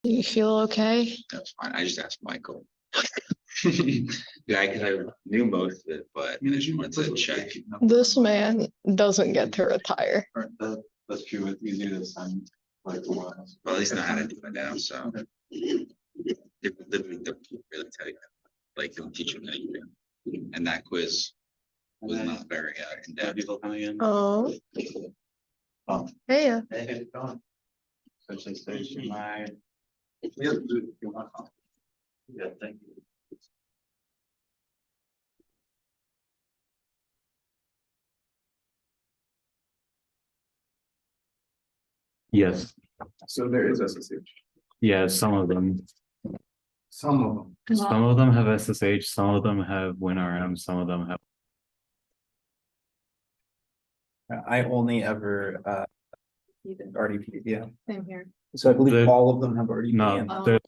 You feel okay? That's fine. I just asked Michael. Yeah, because I knew most of it, but I just wanted to check. This man doesn't get to retire. That's true. It's easier to sign like a while. Well, at least know how to do it now. So they're really tell you, like they'll teach you anything. And that quiz was not very in depth. People coming in. Oh, Oh, hey. hey, how's it going? Social station, my. Yeah, thank you. Yes. So there is SSH. Yeah, some of them. Some of them. Some of them have SSH, some of them have WinRM, some of them have. I only ever RDP, yeah. Same here. So I believe The- all of them have RDP. No, in. there's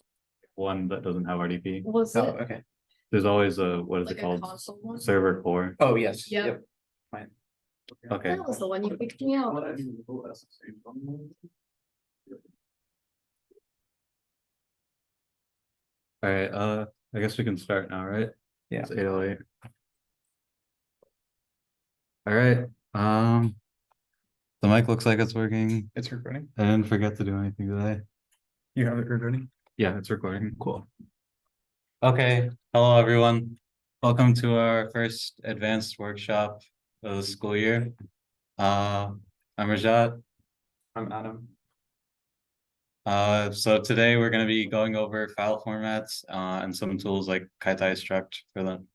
one that doesn't have RDP. Was Oh, it okay. There's always a, what is like it a called? console one? Server core. Oh, yes. Yeah. Yep. Fine. Okay. That was the one you picked me out. All right, I guess we can start now, right? Yeah. It's 8:08. All right, the mic looks like it's working. It's recording. I didn't forget to do anything today. You have it recording? Yeah, it's recording. Cool. Okay, hello everyone. Welcome to our first advanced workshop of the school year. I'm Rajat. I'm Adam. So today we're going to be going over file formats and some tools like Kaitai Struct for them.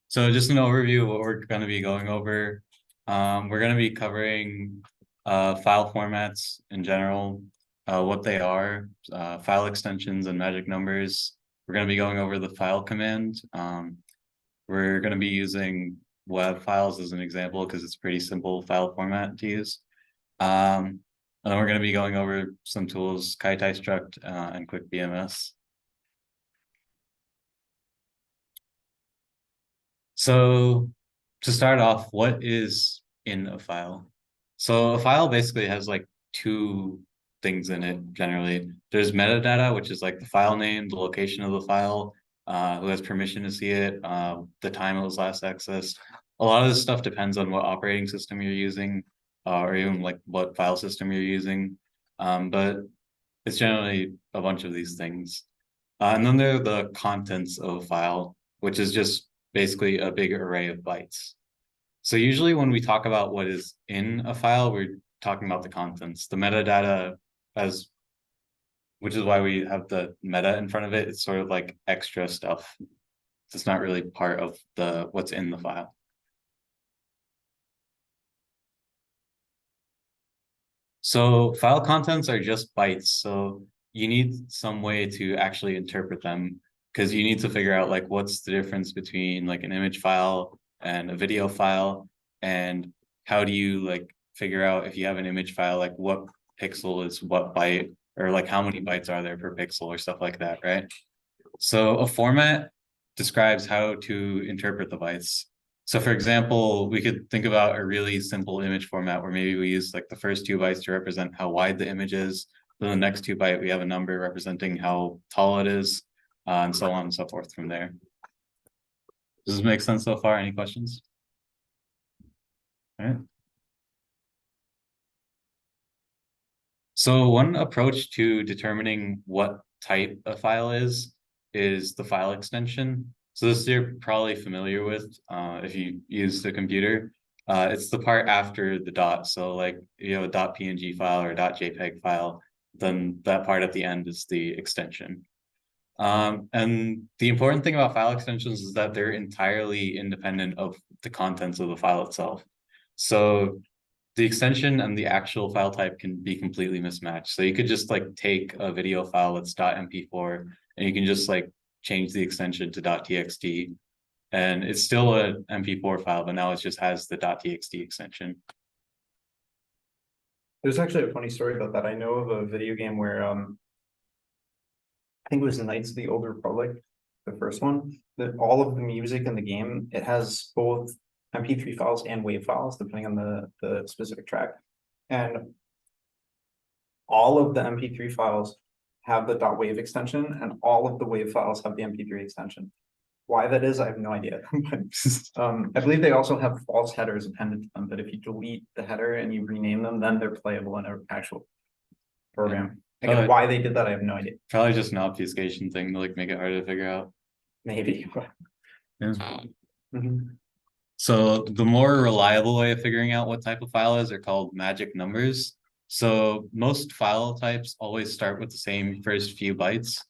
So just an overview of what we're going to be going over. We're going to be covering file formats in general, what they are, file extensions and magic numbers. We're going to be going over the file command. We're going to be using web files as an example because it's a pretty simple file format to use. And then we're going to be going over some tools, Kaitai Struct and QuickBMS. So to start off, what is in a file? So a file basically has like two things in it generally. There's metadata, which is like the file name, the location of the file, who has permission to see it, the time it was last accessed. A lot of this stuff depends on what operating system you're using, or even like what file system you're using. But it's generally a bunch of these things. And then there are the contents of a file, which is just basically a big array of bytes. So usually when we talk about what is in a file, we're talking about the contents. The metadata, which is why we have the meta in front of it. It's sort of like extra stuff. It's not really part of what's in the file. So file contents are just bytes. So you need some way to actually interpret them because you need to figure out like what's the difference between like an image file and a video file, and how do you like figure out if you have an image file, like what pixel is what byte, or like how many bytes are there per pixel or stuff like that, right? So a format describes how to interpret the bytes. So for example, we could think about a really simple image format where maybe we use like the first 2 bytes to represent how wide the image is. Then the next 2 byte, we have a number representing how tall it is, and so on and so forth from there. Does this make sense so far? Any questions? All right. So one approach to determining what type a file is the file extension. So this you're probably familiar with if you use the computer. It's the part after the dot. So like you have a .png file or a .jpeg file, then that part at the end is the extension. And the important thing about file extensions is that they're entirely independent of the contents of the file itself. So the extension and the actual file type can be completely mismatched. So you could just like take a video file that's .mp4 and you can just like change the extension to .txt, and it's still a mp4 file, but now it just has the .txt extension. There's actually a funny story about that. I know of a video game where I think it was Knights of the Old Republic, the first one, that all of the music in the game, it has both MP3 files and WAV files, depending on the specific track. And all of the MP3 files have the .wav extension, and all of the WAV files have the MP3 extension. Why that is, I have no idea. But I believe they also have false headers appended to them, but if you delete the header and you rename them, then they're playable in an actual program. Again, why they did that, I have no idea. Probably just an obfuscation thing to like make it harder to figure out. Maybe. Yeah. Mhm. So the more reliable way of figuring out what type of file is are called magic numbers. So most file types always start with the same first few bytes.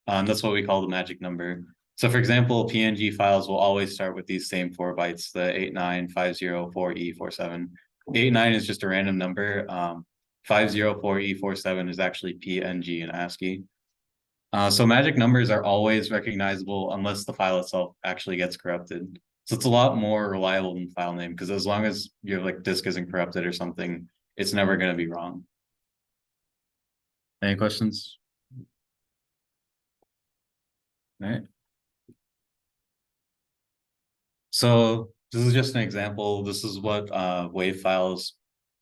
That's what we call the magic number. So for example, PNG files will always start with these same 4 bytes, the 89504E47. 89 is just a random number. 504E47 is actually PNG in ASCII. So magic numbers are always recognizable unless the file itself actually gets corrupted. So it's a lot more reliable than file name, because as long as your like disk isn't corrupted or something, it's never going to be wrong. Any questions? All right. So this is just an example. This is what WAV files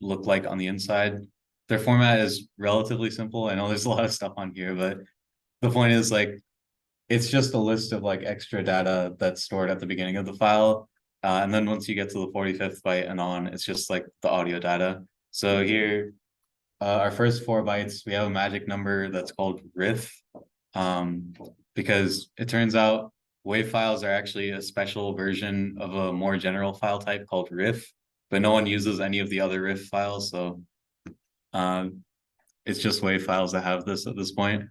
look like on the inside. Their format is relatively simple. I know there's a lot of stuff on here, but the point is like, it's just a list of like extra data that's stored at the beginning of the file. And then once you get to the 45th byte and on, it's just like the audio data. So here, our first 4 bytes, we have a magic number that's called RIF, because it turns out WAV files are actually a special version of a more general file type called RIF, but no one uses any of the other RIF files. So it's just WAV files that have this at this point.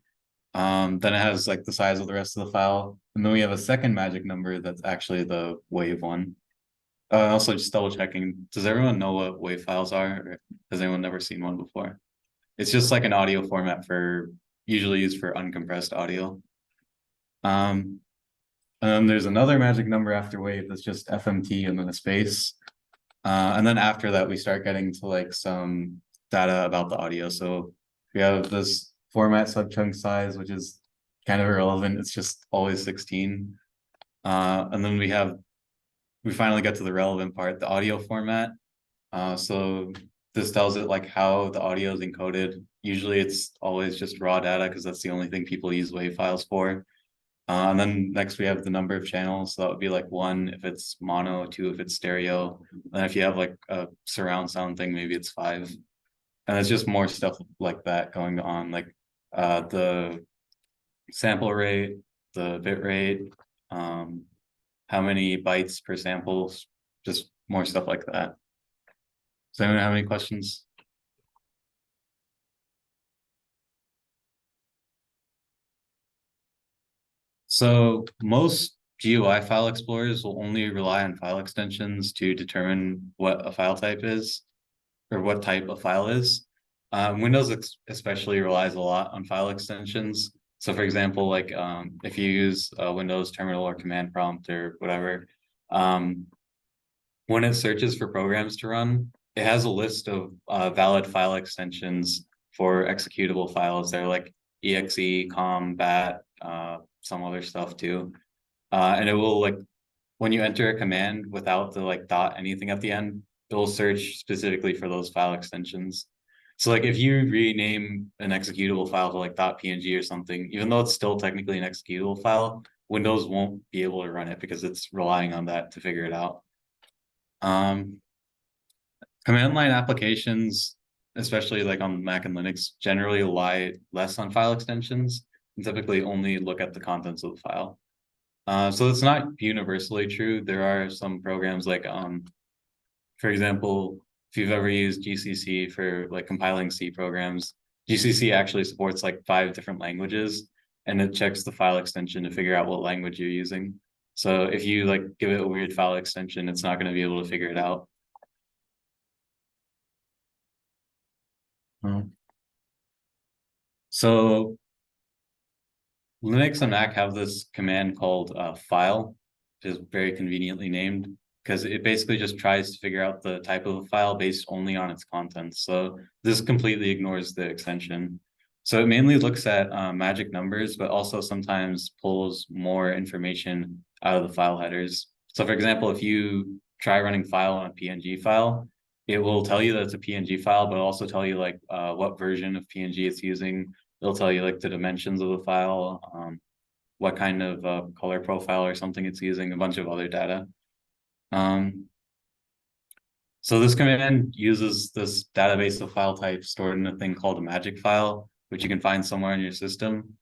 Then it has like the size of the rest of the file. And then we have a second magic number that's actually the WAV one. Also just double checking, does everyone know what WAV files are? Or has anyone never seen one before? It's just like an audio format for, usually used for uncompressed audio. And then there's another magic number after WAV that's just FMT and then a space. And then after that, we start getting to like some data about the audio. So we have this format subchunk size, which is kind of irrelevant. It's just always 16. And then we finally get to the relevant part, the audio format. So this tells it like how the audio is encoded. Usually it's always just raw data because that's the only thing people use WAV files for. And then next we have the number of channels. So that would be like 1 if it's mono, 2 if it's stereo. And if you have like a surround sound thing, maybe it's 5. And it's just more stuff like that going on, like the sample rate, the bit rate, how many bytes per sample, just more stuff like that. Does anyone have any questions? So most GUI file explorers will only rely on file extensions to determine what a file type is or what type of file is. Windows especially relies a lot on file extensions. So for example, like if you use Windows terminal or command prompt or whatever, when it searches for programs to run, it has a list of valid file extensions for executable files. They're like exe, com, bat, some other stuff too. And it will like, when you enter a command without the like dot anything at the end, it will search specifically for those file extensions. So like if you rename an executable file to like .png or something, even though it's still technically an executable file, Windows won't be able to run it because it's relying on that to figure it out. Command line applications, especially like on Mac and Linux, generally rely less on file extensions and typically only look at the contents of the file. So it's not universally true. There are some programs like, for example, if you've ever used GCC for like compiling C programs, GCC actually supports like 5 different languages, and it checks the file extension to figure out what language you're using. So if you like give it a weird file extension, it's not going to be able to figure it out. So Linux and Mac have this command called file, which is very conveniently named because it basically just tries to figure out the type of a file based only on its contents. So this completely ignores the extension. So it mainly looks at magic numbers, but also sometimes pulls more information out of the file headers. So for example, if you try running file on a PNG file, it will tell you that it's a PNG file, but it'll also tell you like what version of PNG it's using. It'll tell you like the dimensions of the file, what kind of color profile or something it's using, a bunch of other data. So this command uses this database of file types stored in a thing called a magic file, which you can find somewhere in your system.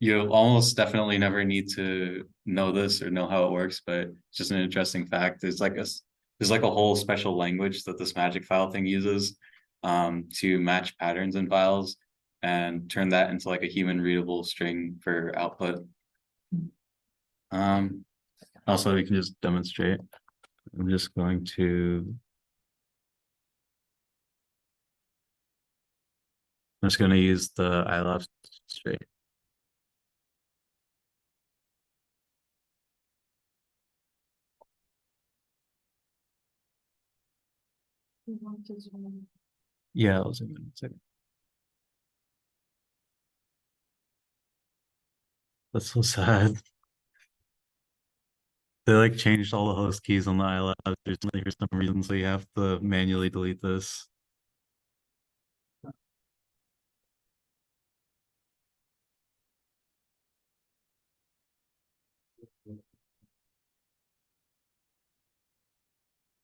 You almost definitely never need to know this or know how it works, but it's just an interesting fact. There's like a whole special language that this magic file thing uses to match patterns in files and turn that into like a human readable string for output. Also, we can just demonstrate. I'm just going to. I'm just going to use the iLab straight. Yeah, I'll zoom in a second. That's so sad. They like changed all the host keys on the iLab recently for some reason, so you have to manually delete this.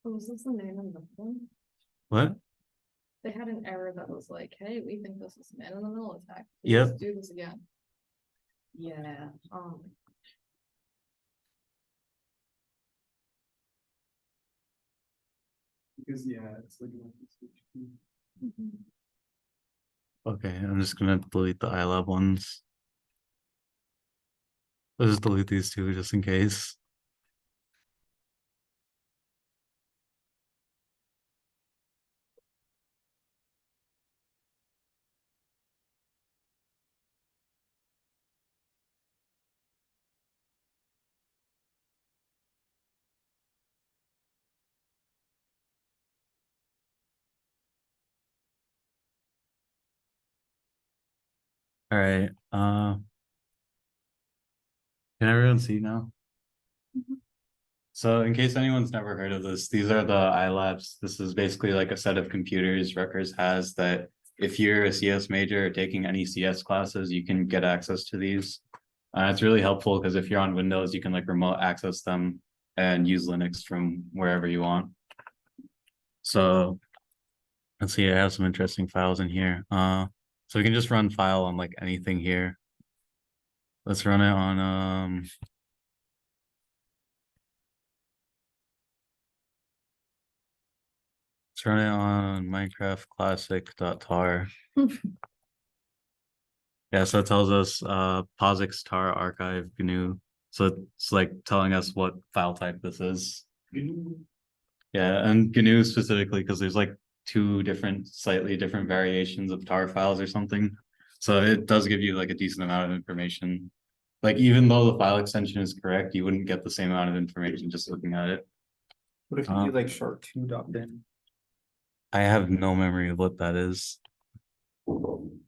Was this the name of the one? What? They had an error that was like, hey, we think this is man in the middle attack. Yep. Let's do this again. Yeah, Because yeah, it's like. Okay, I'm just gonna delete the iLab ones. I'll just delete these two just in case. All right. Can everyone see now? So in case anyone's never heard of this, these are the iLabs. This is basically like a set of computers Rutgers has that if you're a CS major or taking any CS classes, you can get access to these. It's really helpful because if you're on Windows, you can like remote access them and use Linux from wherever you want. So let's see, I have some interesting files in here. So we can just run file on like anything here. Let's run it on let's run it on Minecraft classic.tar. Yeah, so it tells us POSIX tar archive GNU. So it's like telling us what file type this is. Yeah, and GNU specifically because there's like two different, slightly different variations of tar files or something. So it does give you like a decent amount of information. Like even though the file extension is correct, you wouldn't get the same amount of information just looking at it. What if you do like short2.bin? I have no memory of what that is. Open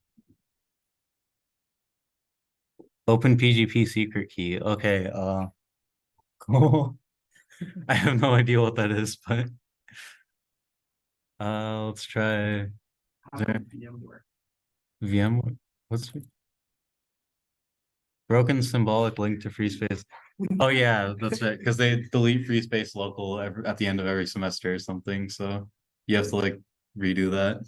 PGP secret key. Okay, cool. I have no idea what that is, but let's try VMware. VMware. What's broken symbolic link to free space? Oh yeah, that's right. Because they delete free space local at the end of every semester or something. So you have to like redo that.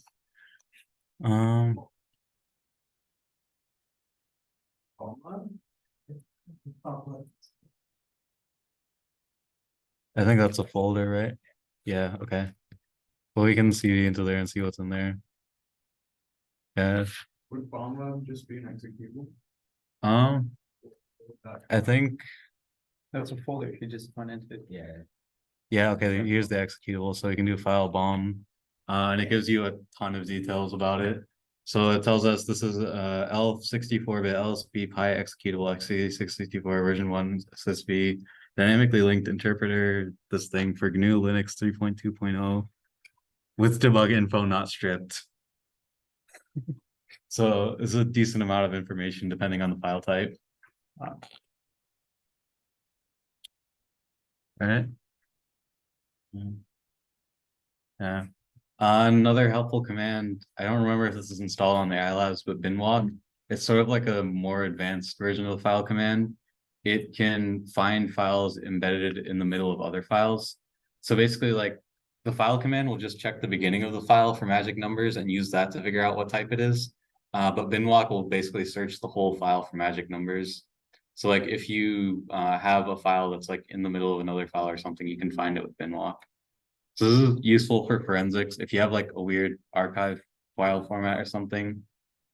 I think that's a folder, right? Yeah, okay. Well, we can see into there and see what's in there. Yeah. Would bomb just be an executable? I think That's a folder if you just went into it. Yeah. yeah, okay, here's the executable. So you can do file bomb. And it gives you a ton of details about it. So it tells us this is ELF 64-bit LSB Pi executable x86-64 version 1 SSB dynamically linked interpreter, this thing for GNU Linux 3.2.0 with debug info not stripped. So it's a decent amount of information depending on the file type. All right. Yeah. Another helpful command, I don't remember if this is installed on the iLabs, but binwalk, it's sort of like a more advanced version of the file command. It can find files embedded in the middle of other files. So basically, like, the file command will just check the beginning of the file for magic numbers and use that to figure out what type it is. But binwalk will basically search the whole file for magic numbers. So like if you have a file that's like in the middle of another file or something, you can find it with binwalk. So this is useful for forensics if you have like a weird archive file format or something.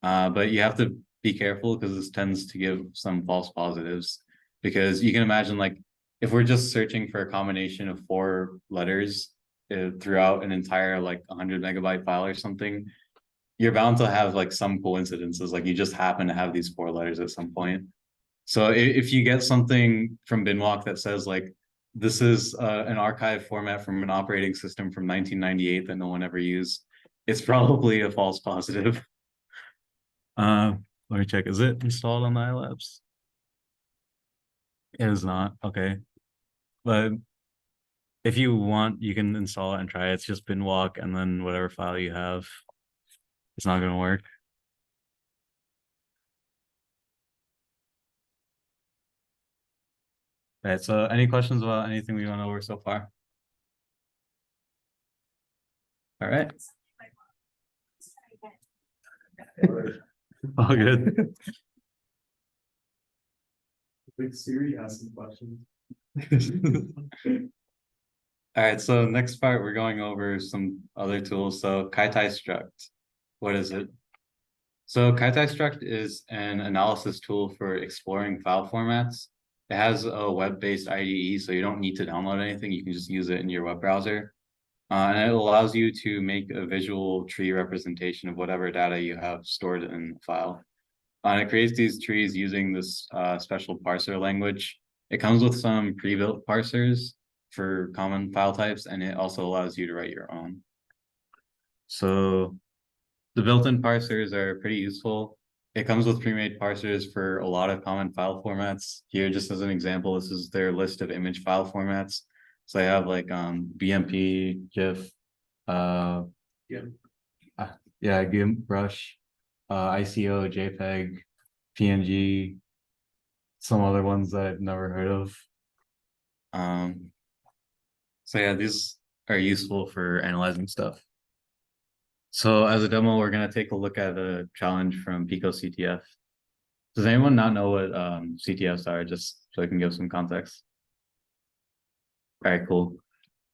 But you have to be careful because this tends to give some false positives. Because you can imagine like if we're just searching for a combination of 4 letters throughout an entire like 100 megabyte file or something, you're bound to have like some coincidences, like you just happen to have these 4 letters at some point. So if you get something from binwalk that says like this is an archive format from an operating system from 1998 that no one ever used, it's probably a false positive. Let me check. Is it installed on the iLabs? It is not. Okay. But if you want, you can install it and try it. It's just binwalk and then whatever file you have. It's not gonna work. Okay, so any questions about anything we went over so far? All right. All good. Big Siri has some questions. All right, so next part, we're going over some other tools. So Kaitai Struct, what is it? So Kaitai Struct is an analysis tool for exploring file formats. It has a web-based IDE, so you don't need to download anything. You can just use it in your web browser. And it allows you to make a visual tree representation of whatever data you have stored in the file. And it creates these trees using this special parser language. It comes with some pre-built parsers for common file types, and it also allows you to write your own. So the built-in parsers are pretty useful. It comes with pre-made parsers for a lot of common file formats. Here, just as an example, this is their list of image file formats. So they have like BMP, GIF, GIMP, Brush, ICO, JPEG, PNG, some other ones that I've never heard of. So yeah, these are useful for analyzing stuff. So as a demo, we're gonna take a look at a challenge from Pico CTF. Does anyone not know what CTFs are, just so I can give some context? All right, cool.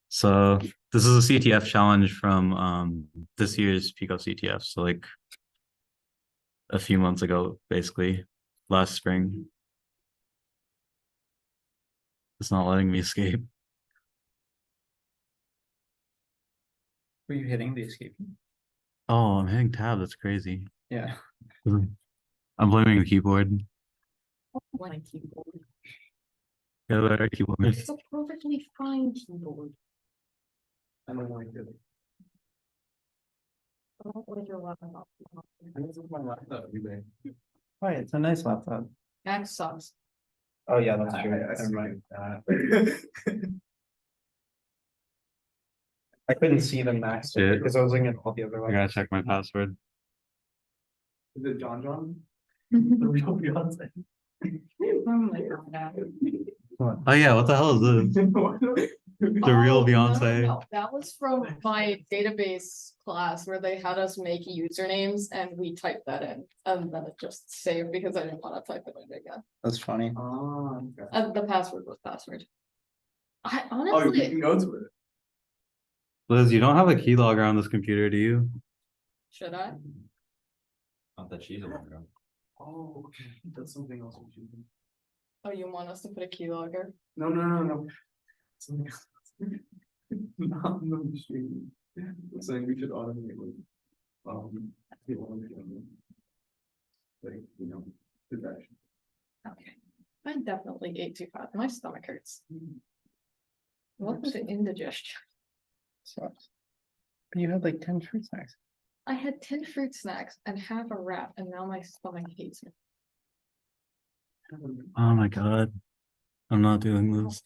So this is a CTF challenge from this year's Pico CTF. So like a few months ago, basically, last spring. It's not letting me escape. Were you hitting the escape key? Oh, I'm hitting tab. That's crazy. Yeah. I'm blaming the keyboard. My keyboard. Yeah, better keyboard. It's a perfectly fine keyboard. I don't like it. I don't like your laptop. This is my laptop, you may. Right, it's a nice laptop. Mac sucks. Oh, yeah, that's I- true. I Never mind. that. I couldn't see the max Shit. because I was looking at all the other I gotta ones. check my password. Is it John? The real Beyonce? Oh my God. Oh yeah, what the hell is this? The real Oh, no, Beyonce. no, that was from my database class where they had us make usernames and we typed that in. And then it just saved because I didn't want to type it in again. That's funny. Oh, okay. And the password was password. I Oh, you honestly, can go to it. Liz, you don't have a keylogger on this computer, do you? should I? Not that she's a logger. Oh, okay. That's something else we should do. Oh, you want us to put a keylogger? No. Something else. Not on the stream. I'm saying we should automate like, you know, detection. Okay. I definitely ate too fast. My stomach hurts. Welcome to indigestion. Sucks. But you had like 10 fruit snacks. I had 10 fruit snacks and half a wrap, and now my stomach hates me. Oh my god. I'm not doing this.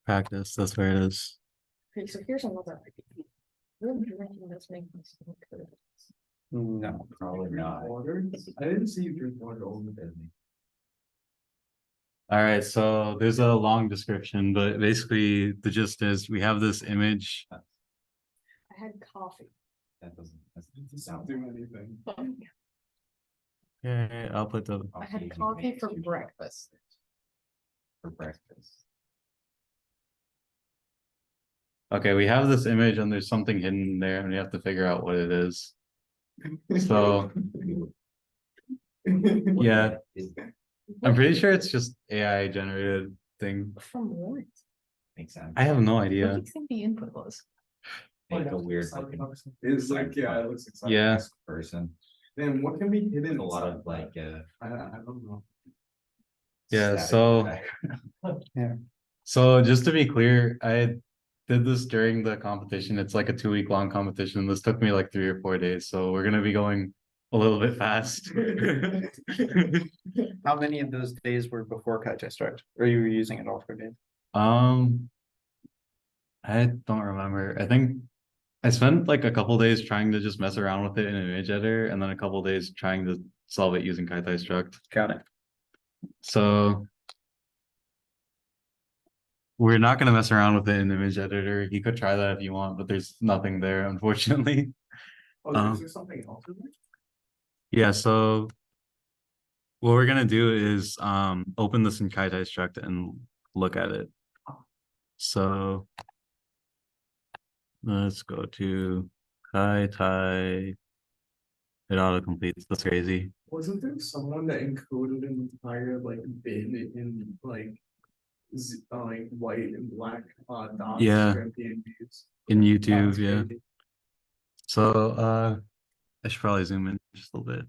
practice, that's where it is. Okay, so here's another idea. Really drinking does make me so good. No. Probably not. Water? I didn't see you drink water over there. All right, so there's a long description, but basically the gist is we have this image. I had coffee. That doesn't do anything. Okay, I'll put the, I had coffee for breakfast. For breakfast. okay, we have this image and there's something hidden there and we have to figure out what it is. So, yeah, I'm pretty sure it's just AI generated thing. From what? Makes sense. I have no What do idea. you think the input was? Like a weird looking. It's like, yeah, it looks like. Yeah. Person. Then what can be hidden? A lot of like, I don't know. Yeah, Static so background. so just to be clear, I did this during the competition. It's like a 2 week long competition. This took me like 3 or 4 days, so we're gonna be going a little bit fast. How many of those days were before Kaitai Struct? Or you were using it all for days? I don't remember. I think I spent like a couple days trying to just mess around with it in an image editor, and then a couple days trying to solve it using Kaitai Struct. Got it. So we're not gonna mess around with it in image editor. You could try that if you want, but there's nothing there, unfortunately. Oh, is there something else in there? Yeah, so what we're gonna do is open this in Kaitai Struct and look at it. So let's go to Kaitai. It auto completes. That's crazy. Wasn't there someone that encoded an entire like bin in like like white and black dots? Yeah. for MPNGs? In That YouTube, was yeah. crazy. So I should probably zoom in just a little bit.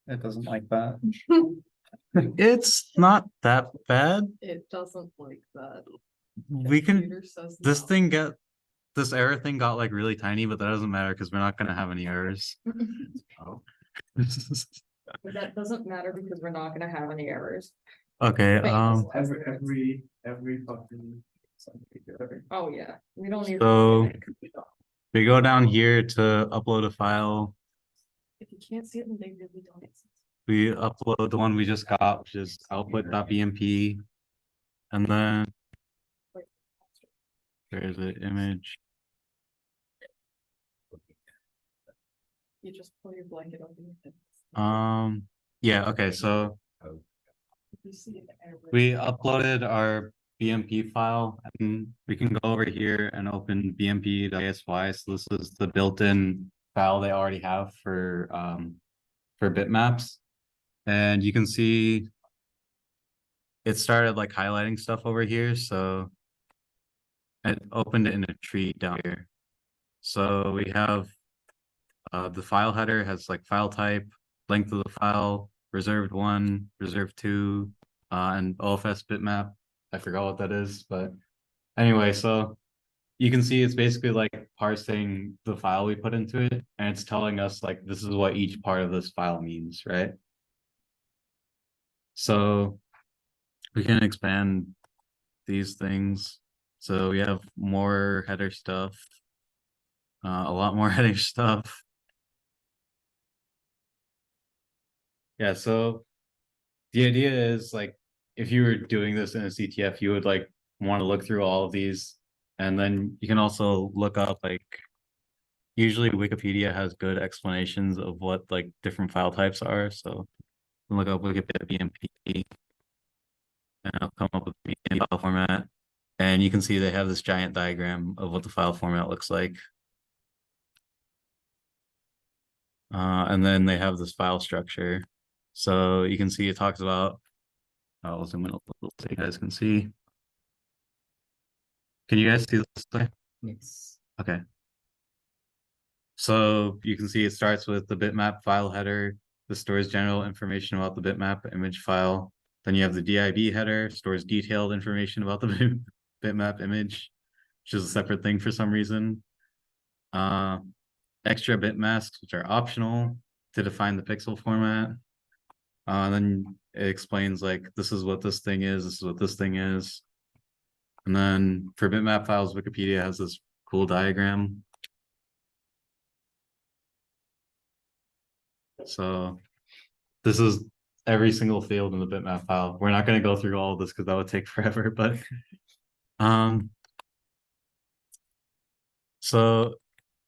It doesn't like that. It's not that bad. It doesn't like that. We can Computer says this no. thing get this error thing got like really tiny, but that doesn't matter because we're not gonna have any errors. That doesn't matter because we're not gonna have any errors. Okay, Every fucking. Oh, yeah, we don't need. So- we go down here to upload a file. If you can't see it, then they really don't exist. We upload the one we just got, which is output.bmp. And then there's an image. You just pull your blanket over your head. Yeah, okay, so If you see an error. we uploaded our BMP file and we can go over here and open bmp.asy. So this is the built-in file they already have for bitmaps. And you can see it started like highlighting stuff over here. So it opened it in a tree down here. So we have the file header has like file type, length of the file, reserved 1, reserved 2, and OFS bitmap. I forgot what that is, but anyway, so you can see it's basically like parsing the file we put into it, and it's telling us like this is what each part of this file means, right? So we can expand these things. So we have more header stuff, a lot more header stuff. Yeah, so the idea is like if you were doing this in a CTF, you would like want to look through all of these, and then you can also look up like usually Wikipedia has good explanations of what like different file types are. So look up Wikipedia BMP and I'll come up with BMP file format. And you can see they have this giant diagram of what the file format looks like. And then they have this file structure. So you can see it talks about, I'll zoom in a little so you guys can see. Can you guys see this thing? Yes. Okay. So you can see it starts with the bitmap file header. This stores general information about the bitmap image file. Then you have the DIB header, stores detailed information about the bitmap image, which is a separate thing for some reason. Extra bit masks, which are optional to define the pixel format. And then it explains like, this is what this thing is, this is what this thing is. And then for bitmap files, Wikipedia has this cool diagram. So this is every single field in the bitmap file. We're not going to go through all of this because that would take forever, but so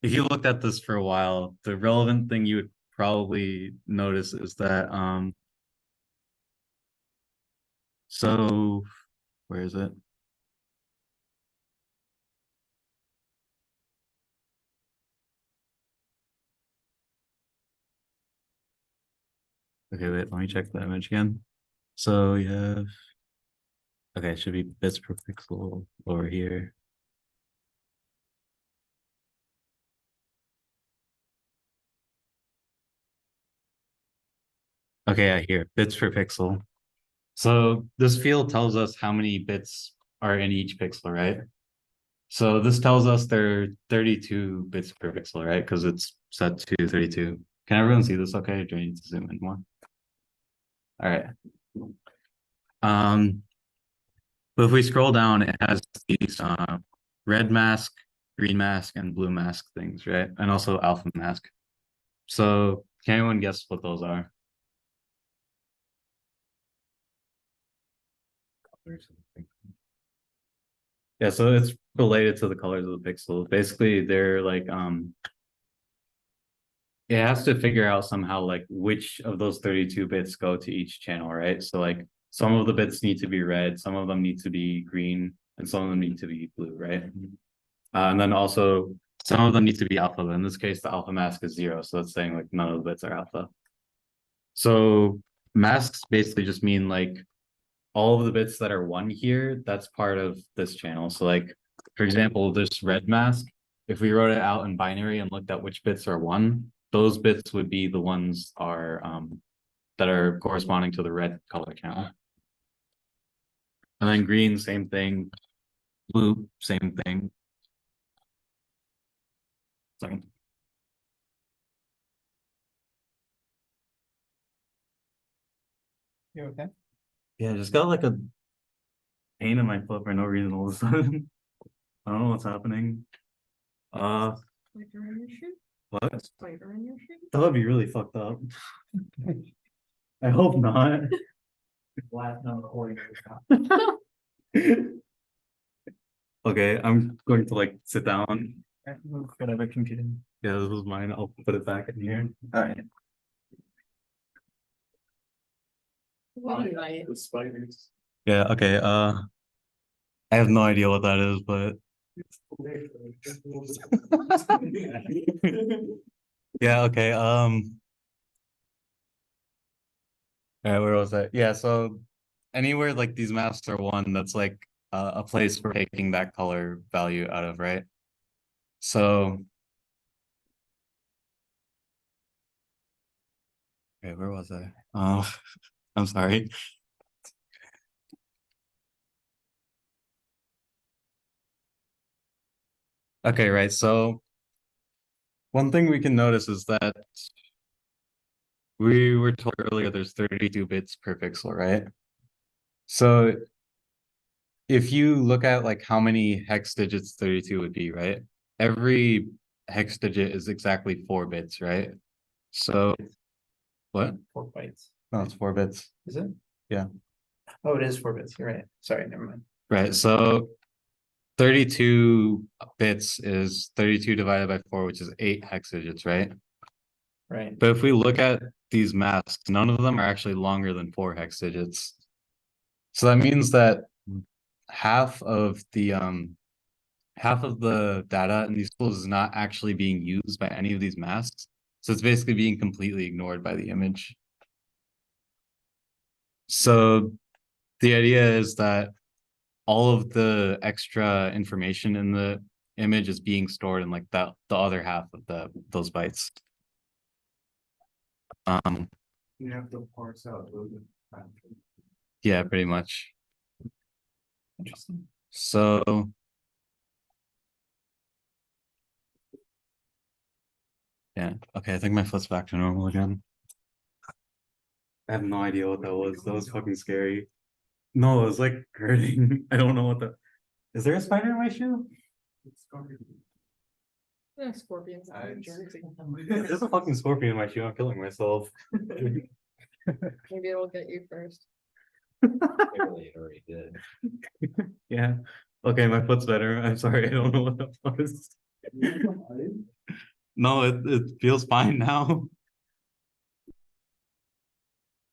if you looked at this for a while, the relevant thing you would probably notice is that so where is it? Okay, wait, let me check the image again. So you have, okay, it should be bits per pixel over here. Okay, I hear bits per pixel. So this field tells us how many bits are in each pixel, right? So this tells us there are 32 bits per pixel, right? Because it's set to 32. Can everyone see this okay? Do I need to zoom in more? All right. But if we scroll down, it has these red mask, green mask, and blue mask things, right? And also alpha mask. So can anyone guess what those are? Yeah, so it's related to the colors of the pixels. Basically, they're like it has to figure out somehow like which of those 32 bits go to each channel, right? So like some of the bits need to be red, some of them need to be green, and some of them need to be blue, right? And then also some of them need to be alpha. In this case, the alpha mask is 0, so that's saying like none of the bits are alpha. So masks basically just mean like all of the bits that are 1 here, that's part of this channel. So like, for example, this red mask, if we wrote it out in binary and looked at which bits are 1, those bits would be the ones are that are corresponding to the red color channel. And then green, same thing. Blue, same thing. Sorry. You okay? Yeah, I just got like a pain in my foot for no reason all of a sudden. I don't know what's happening. Spider in your shoe? What? Spider in your shoe? That would be really fucked up. I hope not. Last number recording. Okay, I'm going to like sit down. Whatever computer. Yeah, this was mine. I'll put it back in here. All right. What a night. The spiders. Yeah, okay. I have no idea what that is, but yeah, okay. All right, where was that? Yeah, so anywhere like these masks are 1, that's like a place for taking that color value out of, right? So okay, where was I? I'm sorry. Okay, right. So one thing we can notice is that we were told earlier there's 32 bits per pixel, right? So if you look at like how many hex digits 32 would be, right? Every hex digit is exactly 4 bits, right? So what? 4 bytes. No, it's 4 bits. Is it? Yeah. Oh, it is 4 bits. You're right. Sorry, never mind. Right. So 32 bits is 32 divided by 4, which is 8 hex digits, right? Right. But if we look at these masks, none of them are actually longer than 4 hex digits. So that means that half of the data in these tools is not actually being used by any of these masks. So it's basically being completely ignored by the image. So the idea is that all of the extra information in the image is being stored in like the other half of those bytes. You have to parse out those. Yeah, pretty much. Interesting. So yeah, okay, I think my foot's back to normal again. I have no idea what that was. That was fucking scary. No, it was like hurting. I don't know what the Is there a spider in my shoe? Scorpions. I- in Jersey. There's a fucking scorpion in my shoe. I'm killing myself. Maybe it'll get you first. Clearly it already did. Yeah. Okay, my foot's better. I'm sorry. I don't know what that was. No, it feels fine now.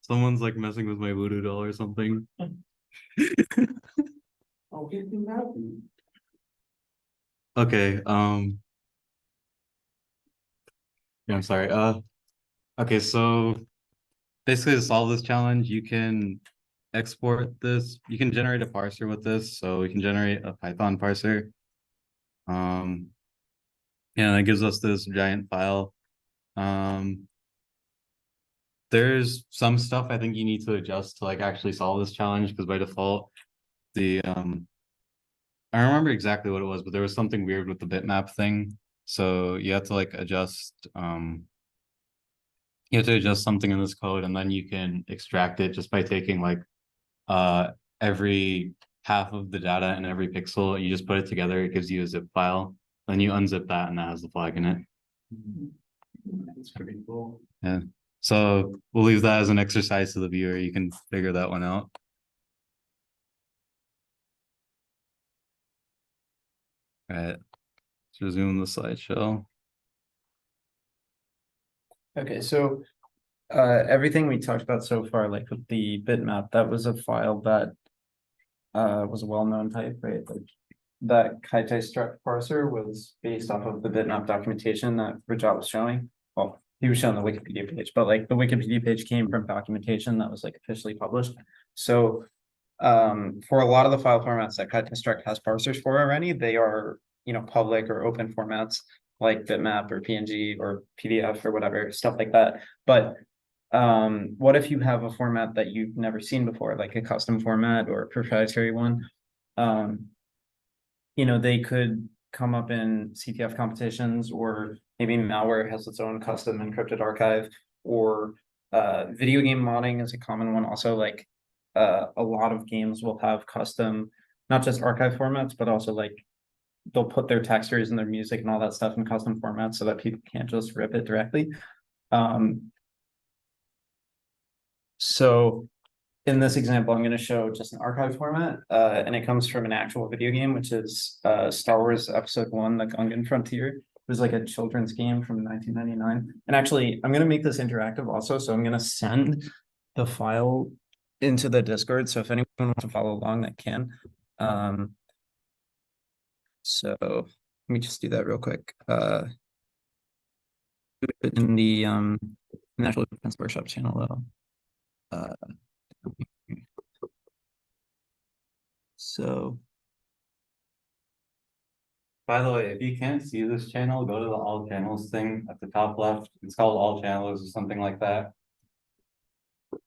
Someone's like messing with my voodoo doll or something. I'll get him happy. Okay, yeah, I'm sorry. Okay, so basically to solve this challenge, you can export this, you can generate a parser with this, so we can generate a Python parser. And it gives us this giant file. There's some stuff I think you need to adjust to like actually solve this challenge, because by default, the I don't remember exactly what it was, but there was something weird with the bitmap thing. So you have to like adjust you have to adjust something in this code, and then you can extract it just by taking like every half of the data and every pixel, you just put it together, it gives you a zip file. Then you unzip that and that has the flag in it. That's pretty cool. Yeah. So we'll leave that as an exercise to the viewer. You can figure that one out. All right. Let's resume the slideshow. Okay, so everything we talked about so far, like with the bitmap, that was a file that was a well-known type, right? Like that Kaitai Struct parser was based off of the bitmap documentation that Rajat was showing. Well, he was showing the Wikipedia page, but like the Wikipedia page came from documentation that was like officially published. So for a lot of the file formats that Kaitai Struct has parsers for already, they are, you know, public or open formats like bitmap or PNG or PDF or whatever, stuff like that. But what if you have a format that you've never seen before, like a custom format or a proprietary one? You know, they could come up in CTF competitions, or maybe malware has its own custom encrypted archive, or video game modding is a common one. Also, like a lot of games will have custom, not just archive formats, but also like they'll put their textures and their music and all that stuff in custom formats so that people can't just rip it directly. So in this example, I'm going to show just an archive format, and it comes from an actual video game, which is Star Wars Episode 1, The Gungan Frontier. It was like a children's game from 1999. And actually, I'm going to make this interactive also, so I'm going to send the file into the Discord, so if anyone wants to follow along, that can. So let me just do that real quick. In the National Defense Workshop channel, though. So By the way, if you can't see this channel, go to the all channels thing at the top left. It's called all channels or something like that.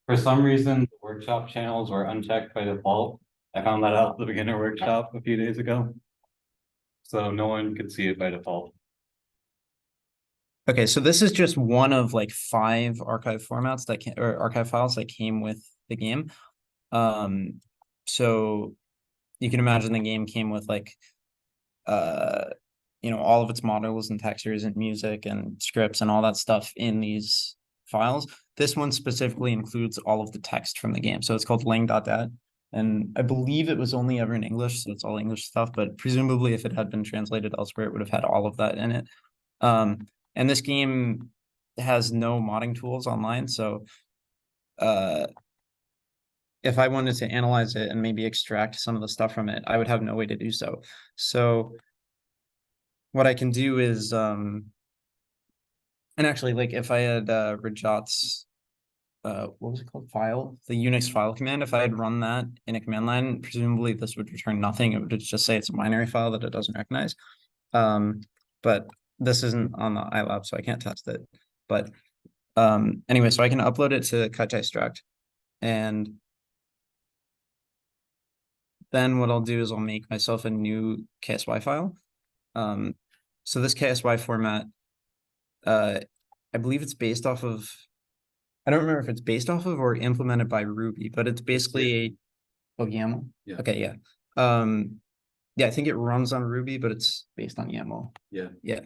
For some reason, the workshop channels were unchecked by default. I found that out at the beginner workshop a few days ago. So no one could see it by default. okay, so this is just one of like 5 archive formats that can, or archive files that came with the game. So you can imagine the game came with like you know, all of its models and textures and music and scripts and all that stuff in these files. This one specifically includes all of the text from the game. So it's called lang.dat. And I believe it was only ever in English, so it's all English stuff, but presumably if it had been translated elsewhere, it would have had all of that in it. And this game has no modding tools online. So if I wanted to analyze it and maybe extract some of the stuff from it, I would have no way to do so. So what I can do is, and actually, like if I had Rajat's, what was it called? File, the Unix file command. If I had run that in a command line, presumably this would return nothing. It would just say it's a binary file that it doesn't recognize. But this isn't on the iLab, so I can't test it. But anyway, so I can upload it to Kaitai Struct, and then what I'll do is I'll make myself a new KSY file. So this KSY format, I believe it's based off of, I don't remember if it's based off of or implemented by Ruby, but it's basically a, oh, YAML? Yeah. Okay, yeah. Yeah, I think it runs on Ruby, but it's based on YAML. Yeah. Yeah,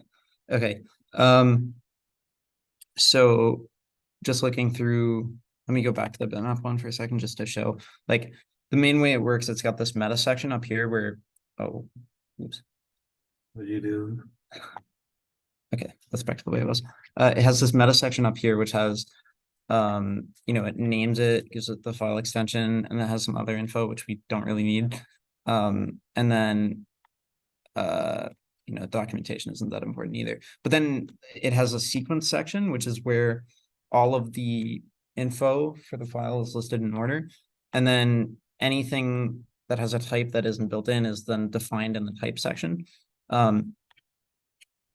okay. So just looking through, let me go back to the bitmap one for a second just to show, like, the main way it works, it's got this meta section up here where, oh, oops. What do you do? Okay, that's back to the way it was. It has this meta section up here, which has, it names it, gives it the file extension, and it has some other info, which we don't really need. And then, documentation isn't that important either. But then it has a sequence section, which is where all of the info for the file is listed in order. And then anything that has a type that isn't built in is then defined in the type section. And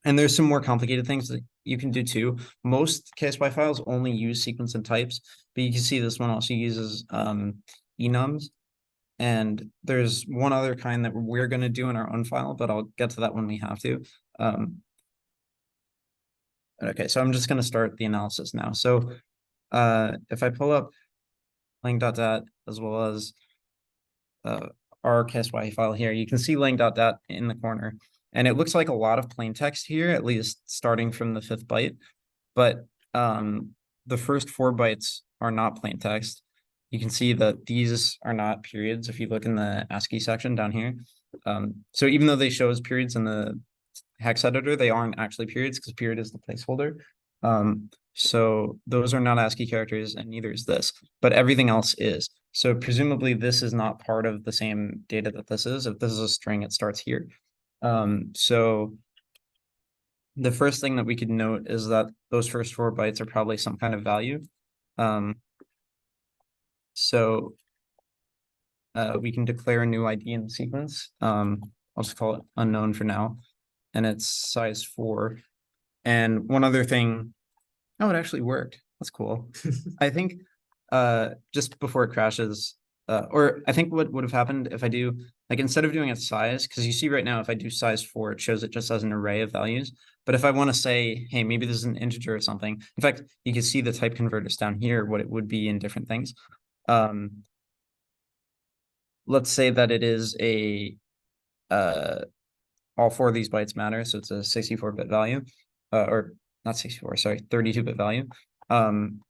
there's some more complicated things that you can do too. Most KSY files only use sequence and types, but you can see this one also uses enums. And there's one other kind that we're going to do in our own file, but I'll get to that when we have to. Okay, so I'm just going to start the analysis now. So if I pull up lang.dat as well as our KSY file here, you can see lang.dat in the corner. And it looks like a lot of plain text here, at least starting from the 5th byte. But the first 4 bytes are not plain text. You can see that these are not periods if you look in the ASCII section down here. So even though they show as periods in the hex editor, they aren't actually periods because period is the placeholder. So those are not ASCII characters and neither is this, but everything else is. So presumably this is not part of the same data that this is. If this is a string, it starts here. So the first thing that we could note is that those first 4 bytes are probably some kind of value. So we can declare a new ID in the sequence. I'll just call it unknown for now. And it's size 4. And one other thing, oh, it actually worked. That's cool. I think just before it crashes, or I think what would have happened if I do, like instead of doing its size, because you see right now, if I do size 4, it shows it just as an array of values. But if I want to say, hey, maybe this is an integer or something, in fact, you can see the type converters down here, what it would be in different things. Let's say that it is a, all 4 of these bytes matter, so it's a 64-bit value, or not 64, sorry, 32-bit value. Then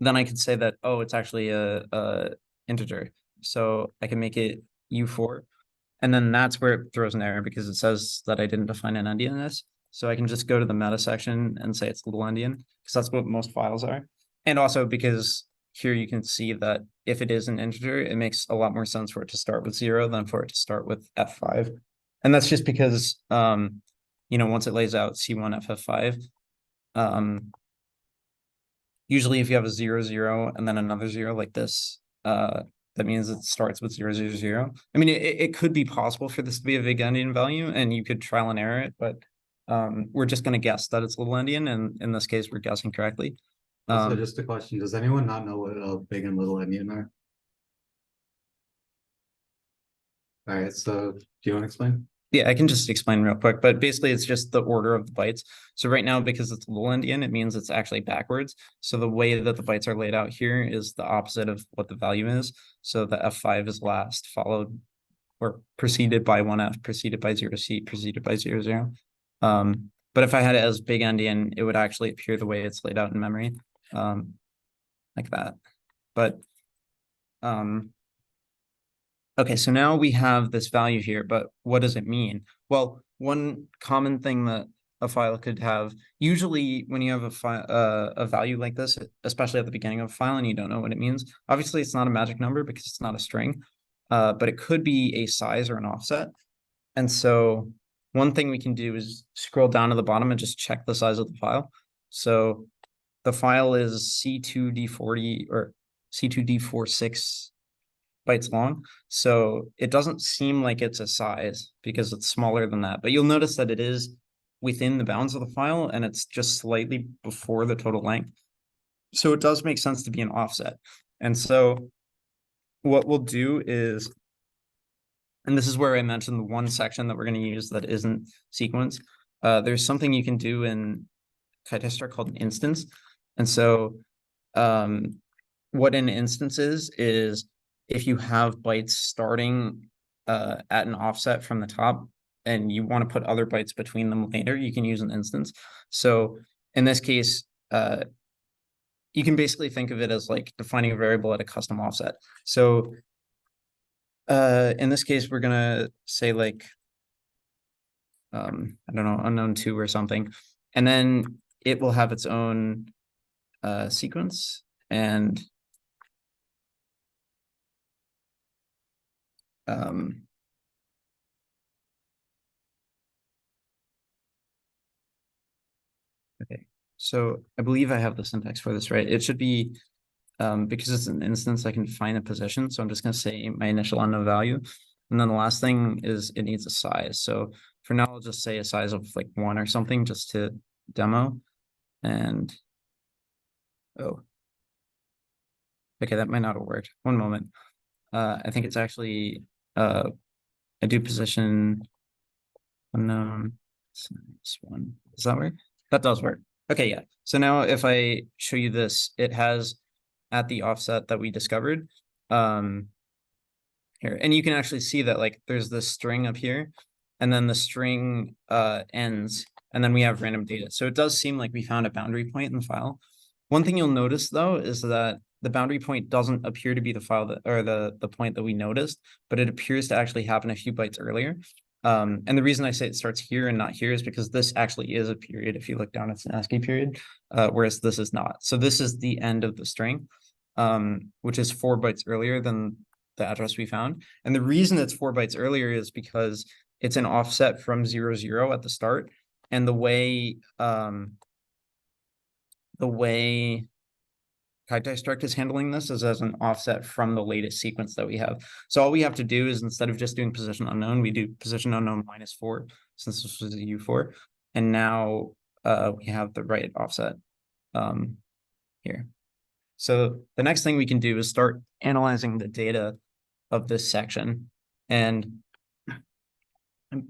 I could say that, oh, it's actually a integer. So I can make it U4. And then that's where it throws an error because it says that I didn't define an endian in this. So I can just go to the meta section and say it's little endian because that's what most files are. And also because here you can see that if it is an integer, it makes a lot more sense for it to start with 0 than for it to start with F5. And that's just because, once it lays out C1 FF5, usually if you have a 0, 0, and then another 0 like this, that means it starts with 0, 0, 0. I mean, it could be possible for this to be a big endian value and you could trial and error it, but we're just going to guess that it's little endian, and in this case, we're guessing correctly. So just a question, does anyone not know what a big and little endian are? All right, so do you want to explain? Yeah, I can just explain real quick, but basically it's just the order of the bytes. So right now, because it's little endian, it means it's actually backwards. So the way that the bytes are laid out here is the opposite of what the value is. So the F5 is last, followed or preceded by 1F, preceded by 0C, preceded by 0, 0. But if I had it as big endian, it would actually appear the way it's laid out in memory, like that. But okay, so now we have this value here, but what does it mean? Well, one common thing that a file could have, usually when you have a value like this, especially at the beginning of a file and you don't know what it means, obviously it's not a magic number because it's not a string, but it could be a size or an offset. And so one thing we can do is scroll down to the bottom and just check the size of the file. So the file is C2D40 or C2D46 bytes long. So it doesn't seem like it's a size because it's smaller than that, but you'll notice that it is within the bounds of the file and it's just slightly before the total length. So it does make sense to be an offset. And so what we'll do is, and this is where I mentioned the one section that we're going to use that isn't sequence. There's something you can do in Kaitai Struct called an instance. And so what an instance is if you have bytes starting at an offset from the top, and you want to put other bytes between them later, you can use an instance. So in this case, you can basically think of it as like defining a variable at a custom offset. So in this case, we're gonna say like, I don't know, unknown2 or something, and then it will have its own sequence, and okay, so I believe I have the syntax for this, right? It should be, because it's an instance, I can define a position. So I'm just gonna say my initial unknown value. And then the last thing is it needs a size. So for now, I'll just say a size of like 1 or something just to demo. And oh, okay, that might not have worked. One moment. I think it's actually I do position unknown size 1. Does that work? That does work. Okay, yeah. So now if I show you this, it has at the offset that we discovered here, and you can actually see that like there's this string up here, and then the string ends, and then we have random data. So it does seem like we found a boundary point in the file. One thing you'll notice though is that the boundary point doesn't appear to be the file that, or the point that we noticed, but it appears to actually happen a few bytes earlier. And the reason I say it starts here and not here is because this actually is a period. If you look down, it's an ASCII period, whereas this is not. So this is the end of the string, which is 4 bytes earlier than the address we found. And the reason it's 4 bytes earlier is because it's an offset from 0, 0 at the start. And the way Kaitai Struct is handling this is as an offset from the latest sequence that we have. So all we have to do is, instead of just doing position unknown, we do position unknown -4, since this was a U4. And now we have the right offset here. So the next thing we can do is start analyzing the data of this section. And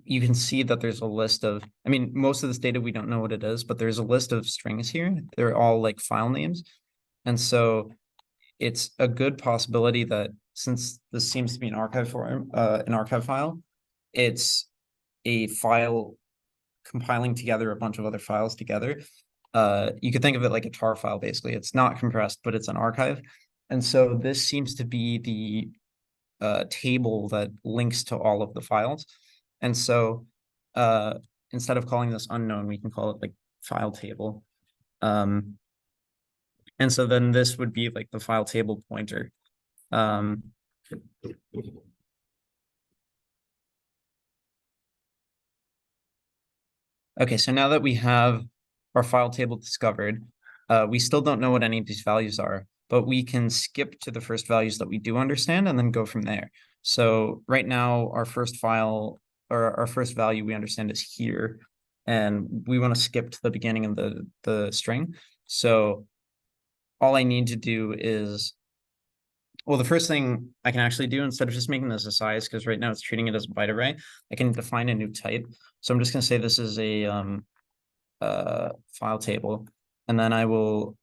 you can see that there's a list of, I mean, most of this data, we don't know what it is, but there's a list of strings here. They're all like file names. And so it's a good possibility that, since this seems to be an archive form, an archive file, it's a file compiling together a bunch of other files together. You could think of it like a tar file, basically. It's not compressed, but it's an archive. And so this seems to be the table that links to all of the files. And so instead of calling this unknown, we can call it like file table. And so then this would be like the file table pointer. Okay, so now that we have our file table discovered, we still don't know what any of these values are, but we can skip to the first values that we do understand and then go from there. So right now, our first file, or our first value we understand, is here, and we want to skip to the beginning of the string. So all I need to do is, well, the first thing I can actually do, instead of just making this a size, because right now it's treating it as a byte array, I can define a new type. So I'm just going to say this is a file table, and then I will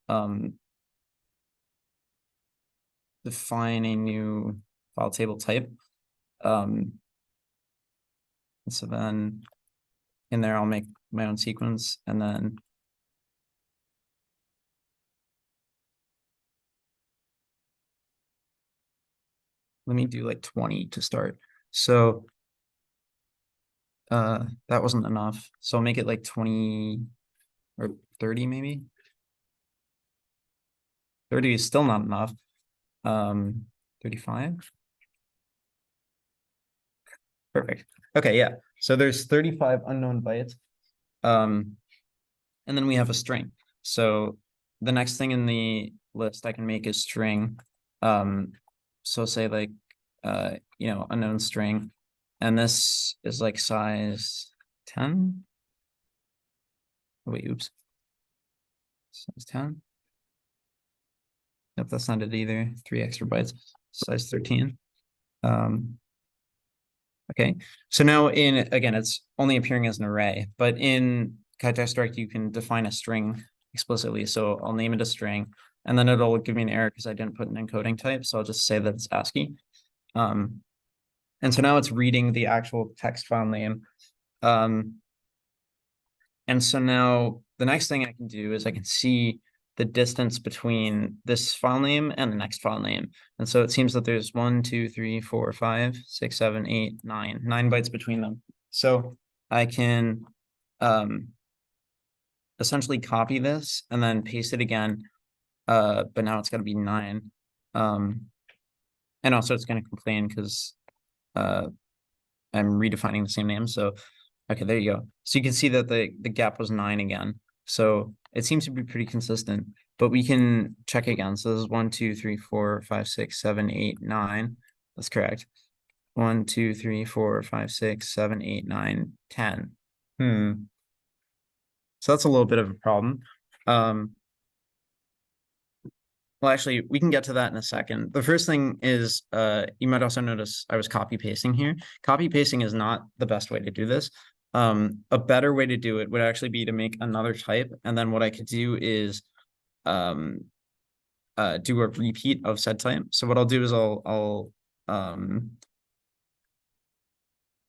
define a new file table type. And so then in there, I'll make my own sequence, and then let me do like 20 to start. So that wasn't enough. So I'll make it like 20 or 30 maybe. 30 is still not enough. 35. Perfect. Okay, yeah. So there's 35 unknown bytes. And then we have a string. So the next thing in the list I can make is string. So say like unknown string, and this is like size 10. Oh, wait, oops. Size 10. Nope, that's not it either. 3 extra bytes. Size 13. Okay, so now again, it's only appearing as an array, but in Kaitai Struct, you can define a string explicitly. So I'll name it a string, and then it'll give me an error because I didn't put an encoding type. So I'll just say that it's ASCII. And so now it's reading the actual text file name. And so now the next thing I can do is I can see the distance between this file name and the next file name. And so it seems that there's 1, 2, 3, 4, 5, 6, 7, 8, 9, 9 bytes between them. So I can essentially copy this and then paste it again. But now it's going to be 9. And also it's going to complain because I'm redefining the same name. So okay, there you go. So you can see that the gap was 9 again. So it seems to be pretty consistent, but we can check again. So this is 1, 2, 3, 4, 5, 6, 7, 8, 9. That's correct. 1, 2, 3, 4, 5, 6, 7, 8, 9, 10. So that's a little bit of a problem. Well, actually, we can get to that in a second. The first thing is, you might also notice I was copy pasting here. Copy pasting is not the best way to do this. A better way to do it would actually be to make another type. And then what I could do is do a repeat of said type. So what I'll do is I'll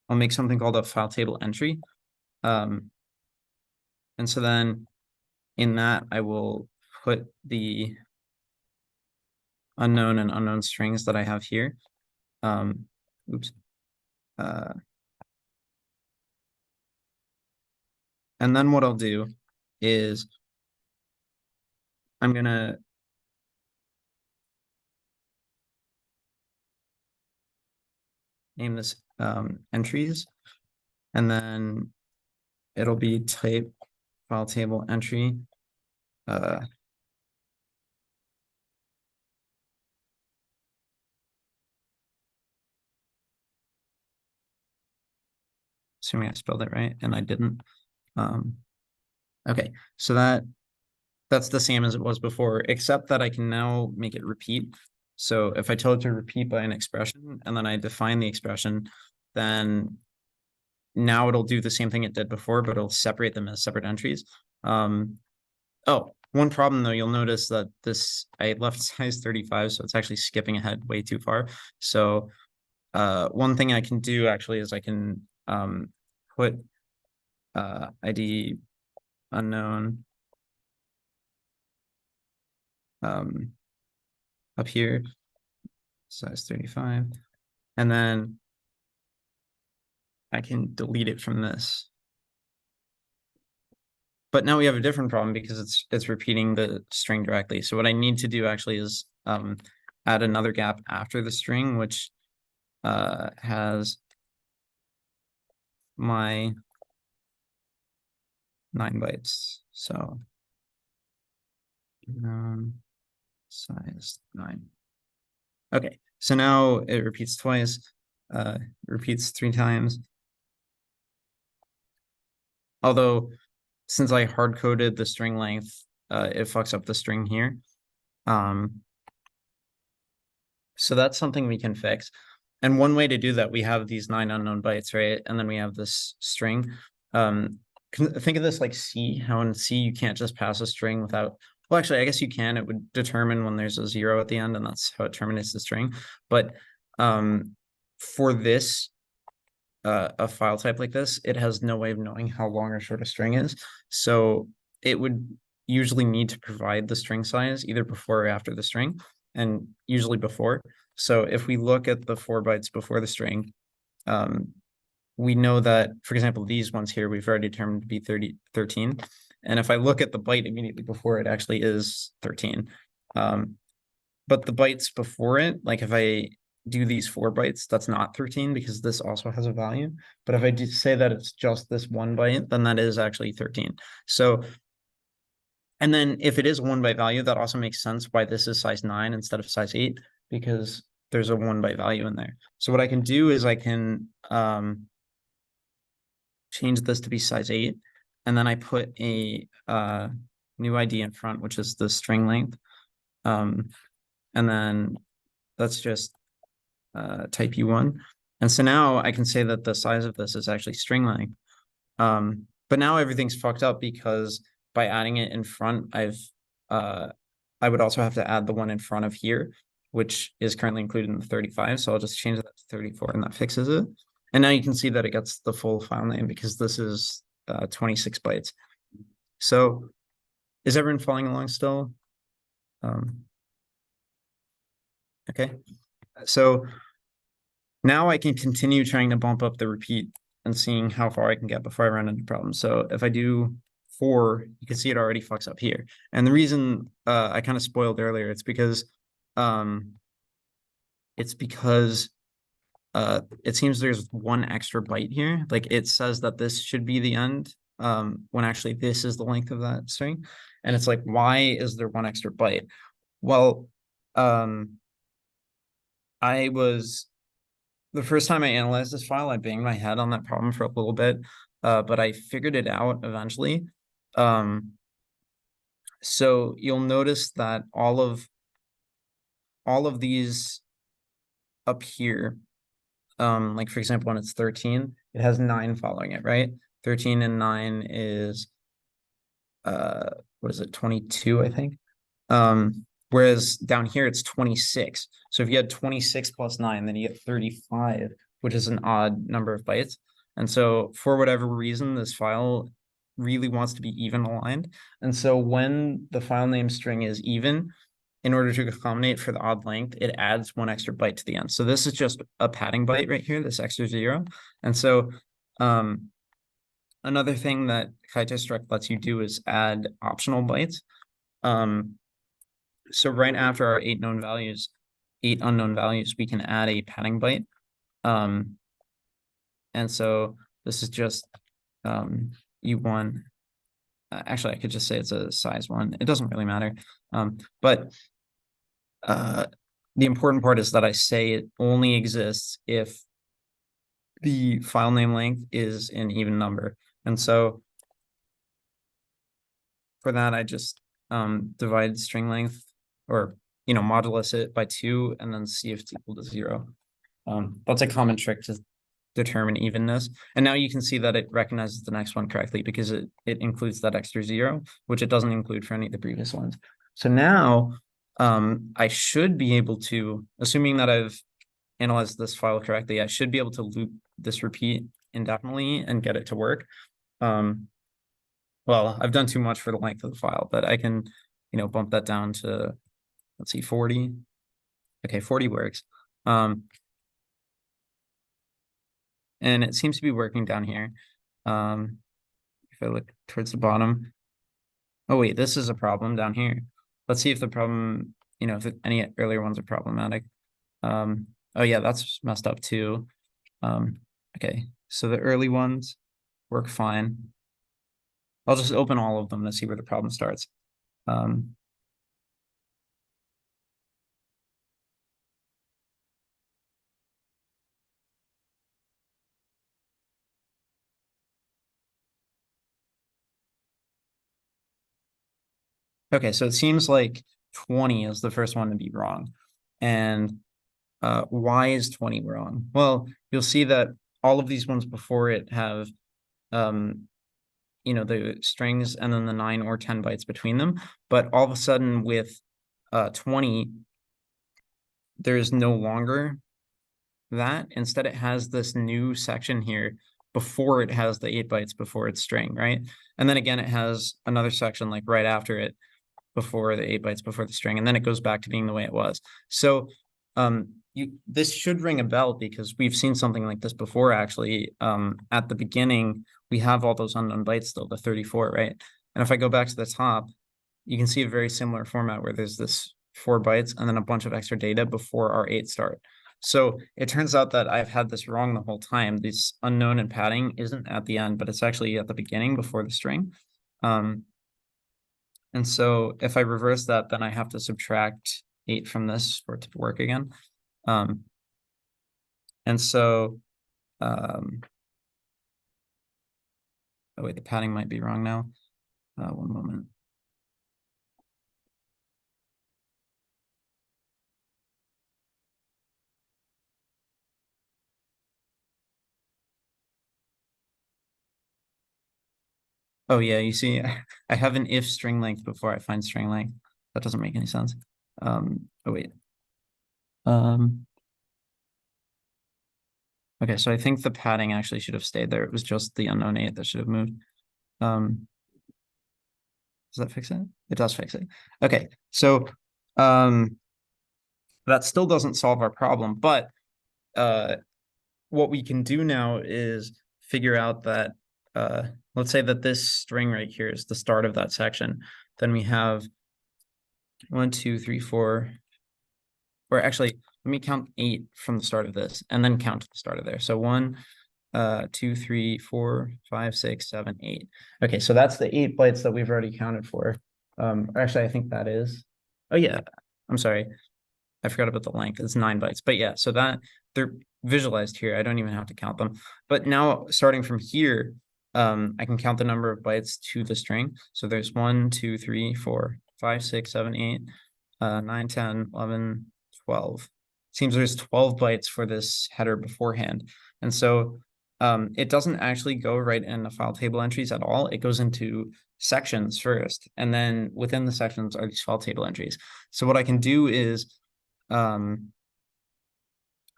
make something called a file table entry. And so then in that, I will put the unknown and unknown strings that I have here. Oops. And then what I'll do is I'm gonna name this entries, and then it'll be type file table entry. Assuming I spelled it right, and I didn't. Okay, so that's the same as it was before, except that I can now make it repeat. So if I tell it to repeat by an expression, and then I define the expression, then now it'll do the same thing it did before, but it'll separate them as separate entries. Oh, one problem though, you'll notice that I left size 35, so it's actually skipping ahead way too far. So one thing I can do actually is I can put ID unknown up here, size 35, and then I can delete it from this. But now we have a different problem because it's repeating the string directly. So what I need to do actually is add another gap after the string, which has my 9 bytes. So size 9. Okay, so now it repeats twice, repeats 3 times. Although, since I hard coded the string length, it fucks up the string here. So that's something we can fix. And one way to do that, we have these 9 unknown bytes, right? And then we have this string. Think of this like C, how in C you can't just pass a string without, well, actually, I guess you can. It would determine when there's a 0 at the end, and that's how it terminates the string. But for this, a file type like this, it has no way of knowing how long or short a string is. So it would usually need to provide the string size either before or after the string, and usually before. So if we look at the 4 bytes before the string, we know that, for example, these ones here, we've already determined to be 13. And if I look at the byte immediately before, it actually is 13. But the bytes before it, like if I do these 4 bytes, that's not 13 because this also has a value. But if I do say that it's just this 1 byte, then that is actually 13. So, and then if it is a 1 byte value, that also makes sense why this is size 9 instead of size 8, because there's a 1 byte value in there. So what I can do is I can change this to be size 8, and then I put a new ID in front, which is the string length. And then that's just type U1. And so now I can say that the size of this is actually string length. But now everything's fucked up because by adding it in front, I would also have to add the one in front of here. which is currently included in the 35. So I'll just change that to 34 and that fixes it. And now you can see that it gets the full file name because this is 26 bytes. So is everyone following along still? Okay, so now I can continue trying to bump up the repeat and seeing how far I can get before I run into problems. So if I do 4, you can see it already fucks up here. And the reason I kind of spoiled earlier, it's because it seems there's 1 extra byte here. Like it says that this should be the end, when actually this is the length of that string. And it's like, why is there 1 extra byte? Well, the first time I analyzed this file, I banged my head on that problem for a little bit, but I figured it out eventually. So you'll notice that all of these up here, like for example, when it's 13, it has 9 following it, right? 13 and 9 is what is it, 22, I think. Whereas down here it's 26. So if you had 26 plus 9, then you get 35, which is an odd number of bytes. And so for whatever reason, this file really wants to be even aligned. And so when the file name string is even, in order to accommodate for the odd length, it adds 1 extra byte to the end. So this is just a padding byte right here, this extra 0. And so another thing that Kaitai Struct lets you do is add optional bytes. So right after our 8 unknown values, we can add a padding byte. And so this is just U1. Actually, I could just say it's a size 1. It doesn't really matter. But the important part is that I say it only exists if the file name length is an even number. And so for that, I just divide string length, or modulus it by 2 and then see if it's equal to 0. That's a common trick to determine evenness. And now you can see that it recognizes the next one correctly because it includes that extra 0, which it doesn't include for any of the previous ones. So now I should be able to, assuming that I've analyzed this file correctly, I should be able to loop this repeat indefinitely and get it to work. Well, I've done too much for the length of the file, but I can, bump that down to, let's see, 40. Okay, 40 works. And it seems to be working down here. If I look towards the bottom. Oh wait, this is a problem down here. Let's see if the problem, if any earlier ones are problematic. Oh yeah, that's messed up too. Okay, so the early ones work fine. I'll just open all of them to see where the problem starts. Okay, so it seems like 20 is the first one to be wrong. And why is 20 wrong? Well, you'll see that all of these ones before it have the strings and then the 9 or 10 bytes between them. But all of a sudden with 20, there's no longer that. Instead, it has this new section here before it has the 8 bytes before its string, right? And then again, it has another section like right after it before the 8 bytes before the string, and then it goes back to being the way it was. So this should ring a bell because we've seen something like this before, actually. At the beginning, we have all those unknown bytes still, the 34, right? And if I go back to the top, you can see a very similar format where there's this 4 bytes and then a bunch of extra data before our 8 start. So it turns out that I've had this wrong the whole time. This unknown and padding isn't at the end, but it's actually at the beginning before the string. And so if I reverse that, then I have to subtract 8 from this for it to work again. And so, oh wait, the padding might be wrong now. One moment. Oh yeah, you see, I have an if string length before I find string length. That doesn't make any sense. Oh wait. Okay, so I think the padding actually should have stayed there. It was just the unknown 8 that should have moved. Does that fix it? It does fix it. Okay, so that still doesn't solve our problem, but what we can do now is figure out that let's say that this string right here is the start of that section. Then we have 1, 2, 3, 4, or actually, let me count 8 from the start of this and then count to the start of there. So 1, 2, 3, 4, 5, 6, 7, 8. Okay, so that's the 8 bytes that we've already counted for. Actually, I think that is. Oh yeah, I'm sorry. I forgot about the length. It's 9 bytes. But yeah, so that they're visualized here. I don't even have to count them. But now starting from here, I can count the number of bytes to the string. So there's 1, 2, 3, 4, 5, 6, 7, 8, 9, 10, 11, 12. Seems there's 12 bytes for this header beforehand. And so it doesn't actually go right in the file table entries at all. It goes into sections first, and then within the sections are these file table entries. So what I can do is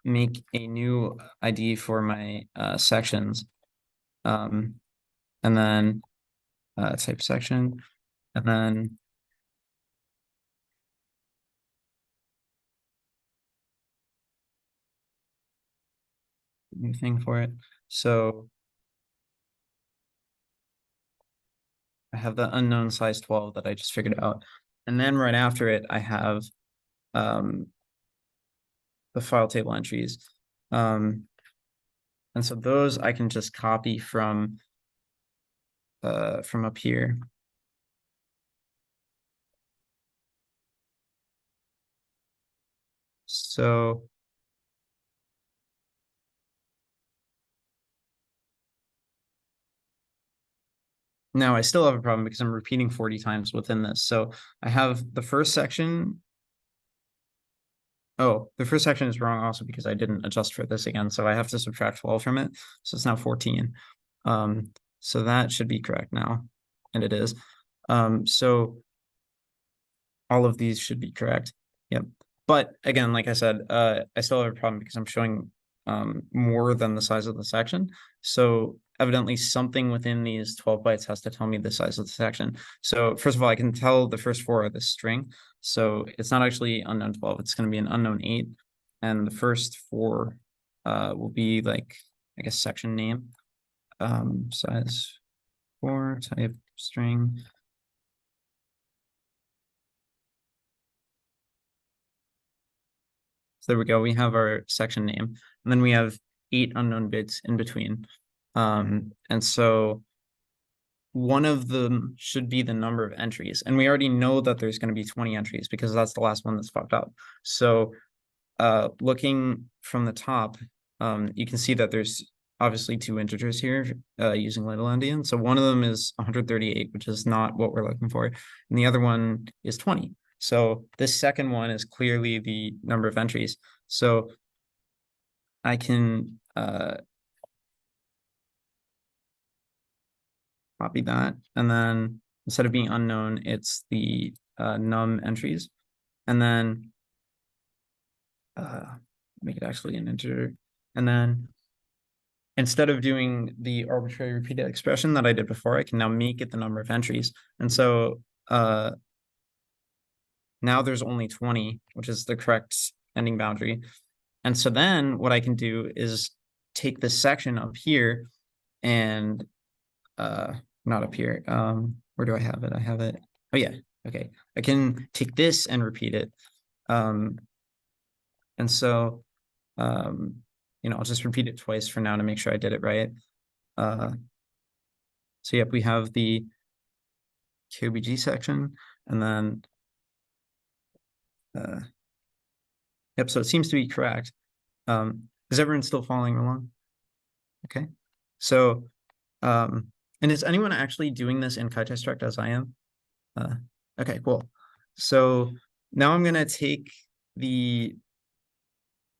make a new ID for my sections, and then type section, and then new thing for it. So I have the unknown size 12 that I just figured out. And then right after it, I have the file table entries. And so those I can just copy from up here. So now I still have a problem because I'm repeating 40 times within this. So I have the first section. Oh, the first section is wrong also because I didn't adjust for this again. So I have to subtract 12 from it. So it's now 14. So that should be correct now. And it is. So all of these should be correct. Yep. But again, like I said, I still have a problem because I'm showing more than the size of the section. So evidently something within these 12 bytes has to tell me the size of the section. So first of all, I can tell the first 4 are the string. So it's not actually unknown 12, it's going to be an unknown 8. And the first 4 will be like, I guess, section name. Size 4, type string. So there we go. We have our section name, and then we have 8 unknown bits in between. And so one of them should be the number of entries. And we already know that there's going to be 20 entries because that's the last one that's fucked up. So looking from the top, you can see that there's obviously 2 integers here using little endian. So one of them is 138, which is not what we're looking for. And the other one is 20. So this second one is clearly the number of entries. So I can copy that. And then instead of being unknown, it's the num entries. And then make it actually an integer. And then instead of doing the arbitrary repeated expression that I did before, I can now make it the number of entries. And so now there's only 20, which is the correct ending boundary. And so then what I can do is take this section up here and not up here. Where do I have it? I have it. Oh yeah. Okay. I can take this and repeat it. And so I'll just repeat it twice for now to make sure I did it right. So yep, we have the KOBG section, and then yep, so it seems to be correct. Is everyone still following along? Okay. So and is anyone actually doing this in Kaitai Struct as I am? Okay, cool. So now I'm gonna take the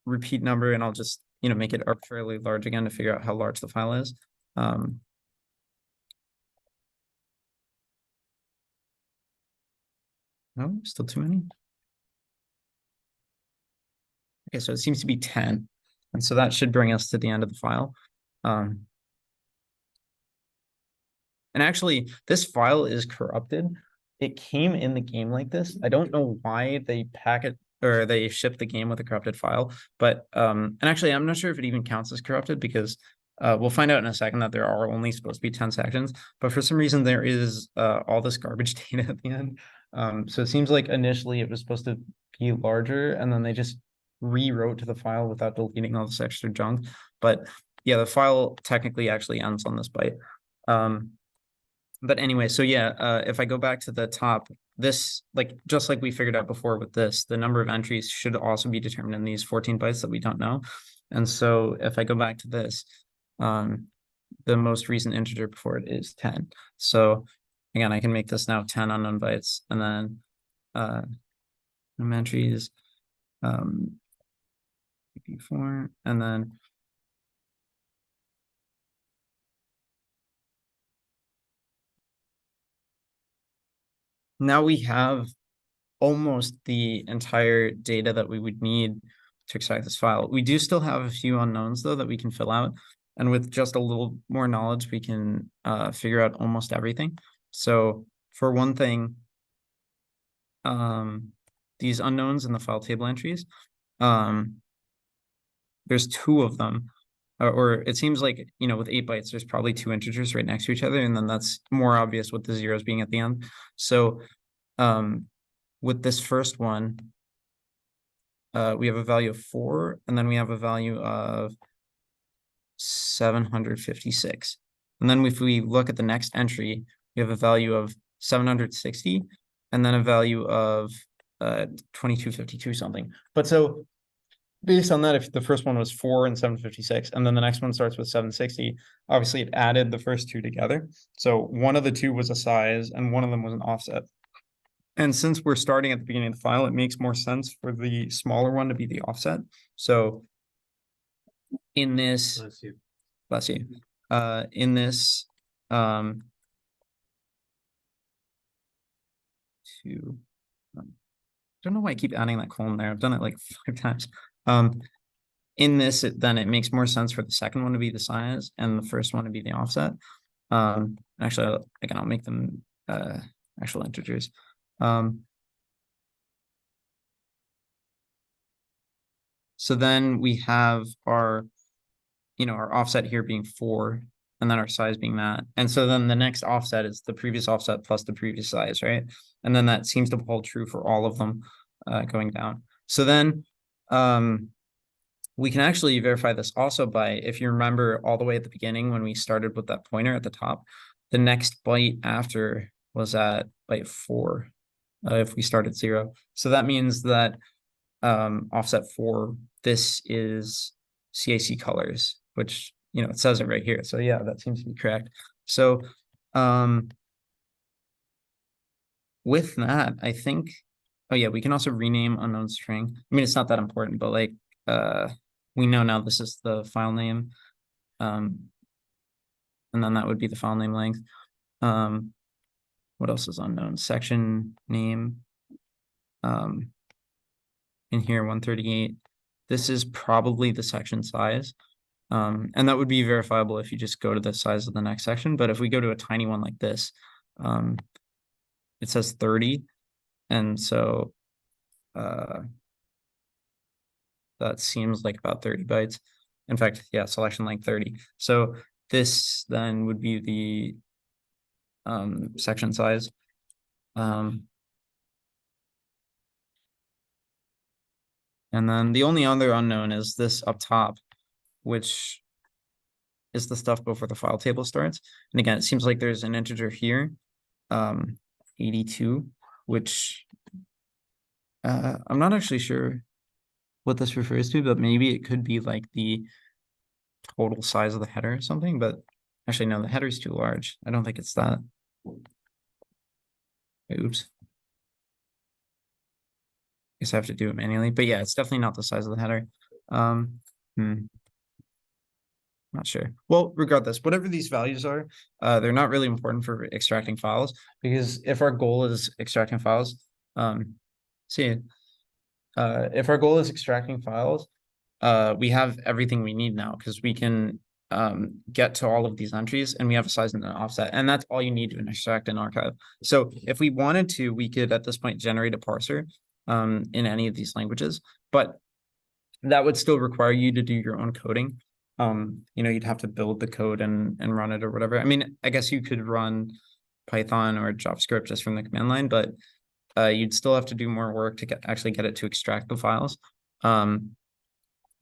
repeat number and I'll just make it arbitrarily large again to figure out how large the file is. No, still too many. Okay, so it seems to be 10. And so that should bring us to the end of the file. And actually, this file is corrupted. It came in the game like this. I don't know why they pack it or they ship the game with a corrupted file, but and actually I'm not sure if it even counts as corrupted because we'll find out in a second that there are only supposed to be 10 sections, but for some reason there is all this garbage data at the end. So it seems like initially it was supposed to be larger and then they just rewrote to the file without deleting all this extra junk. But yeah, the file technically actually ends on this byte. But anyway, so yeah, if I go back to the top, this, like, just like we figured out before with this, the number of entries should also be determined in these 14 bytes that we don't know. And so if I go back to this, the most recent integer before it is 10. So again, I can make this now 10 unknown bytes, and then entries, 4, and then now we have almost the entire data that we would need to extract this file. We do still have a few unknowns though that we can fill out. And with just a little more knowledge, we can figure out almost everything. So for one thing, these unknowns in the file table entries, there's 2 of them. Or it seems like, you know, with 8 bytes, there's probably 2 integers right next to each other. And then that's more obvious with the zeros being at the end. So with this first one, we have a value of 4, and then we have a value of 756. And then if we look at the next entry, we have a value of 760, and then a value of 2252 something. But so based on that, if the first one was 4 and 756, and then the next one starts with 760, obviously it added the first 2 together. So one of the 2 was a size, and one of them was an offset. And since we're starting at the beginning of the file, it makes more sense for the smaller one to be the offset. So in this, Bless you. in this, two, I don't know why I keep adding that colon there. I've done it like 5 times. In this, then it makes more sense for the second one to be the size and the first one to be the offset. Actually, again, I'll make them actual integers. So then we have our, you know, our offset here being 4, and then our size being that. And so then the next offset is the previous offset plus the previous size, right? And then that seems to hold true for all of them going down. So then we can actually verify this also by, if you remember all the way at the beginning when we started with that pointer at the top, the next byte after was at byte 4 if we start at 0. So that means that offset 4, this is CAC colors, which, you know, it says it right here. So yeah, that seems to be correct. So with that, I think, oh yeah, we can also rename unknown string. I mean, it's not that important, but like we know now this is the file name. And then that would be the file name length. What else is unknown? Section name. In here, 138. This is probably the section size. And that would be verifiable if you just go to the size of the next section. But if we go to a tiny one like this, it says 30. And so that seems like about 30 bytes. In fact, yeah, selection length 30. So this then would be the section size. And then the only other unknown is this up top, which is the stuff before the file table starts. And again, it seems like there's an integer here, 82, which I'm not actually sure what this refers to, but maybe it could be like the total size of the header or something. But actually, no, the header is too large. I don't think it's that. Oops. Guess I have to do it manually, but yeah, it's definitely not the size of the header. Not sure. Well, regardless, whatever these values are, they're not really important for extracting files, because if our goal is extracting files, see, if our goal is extracting files, we have everything we need now because we can get to all of these entries and we have a size and an offset, and that's all you need to extract an archive. So if we wanted to, we could at this point generate a parser in any of these languages, but that would still require you to do your own coding. You'd have to build the code and run it or whatever. I mean, I guess you could run Python or JavaScript just from the command line, but you'd still have to do more work to actually get it to extract the files.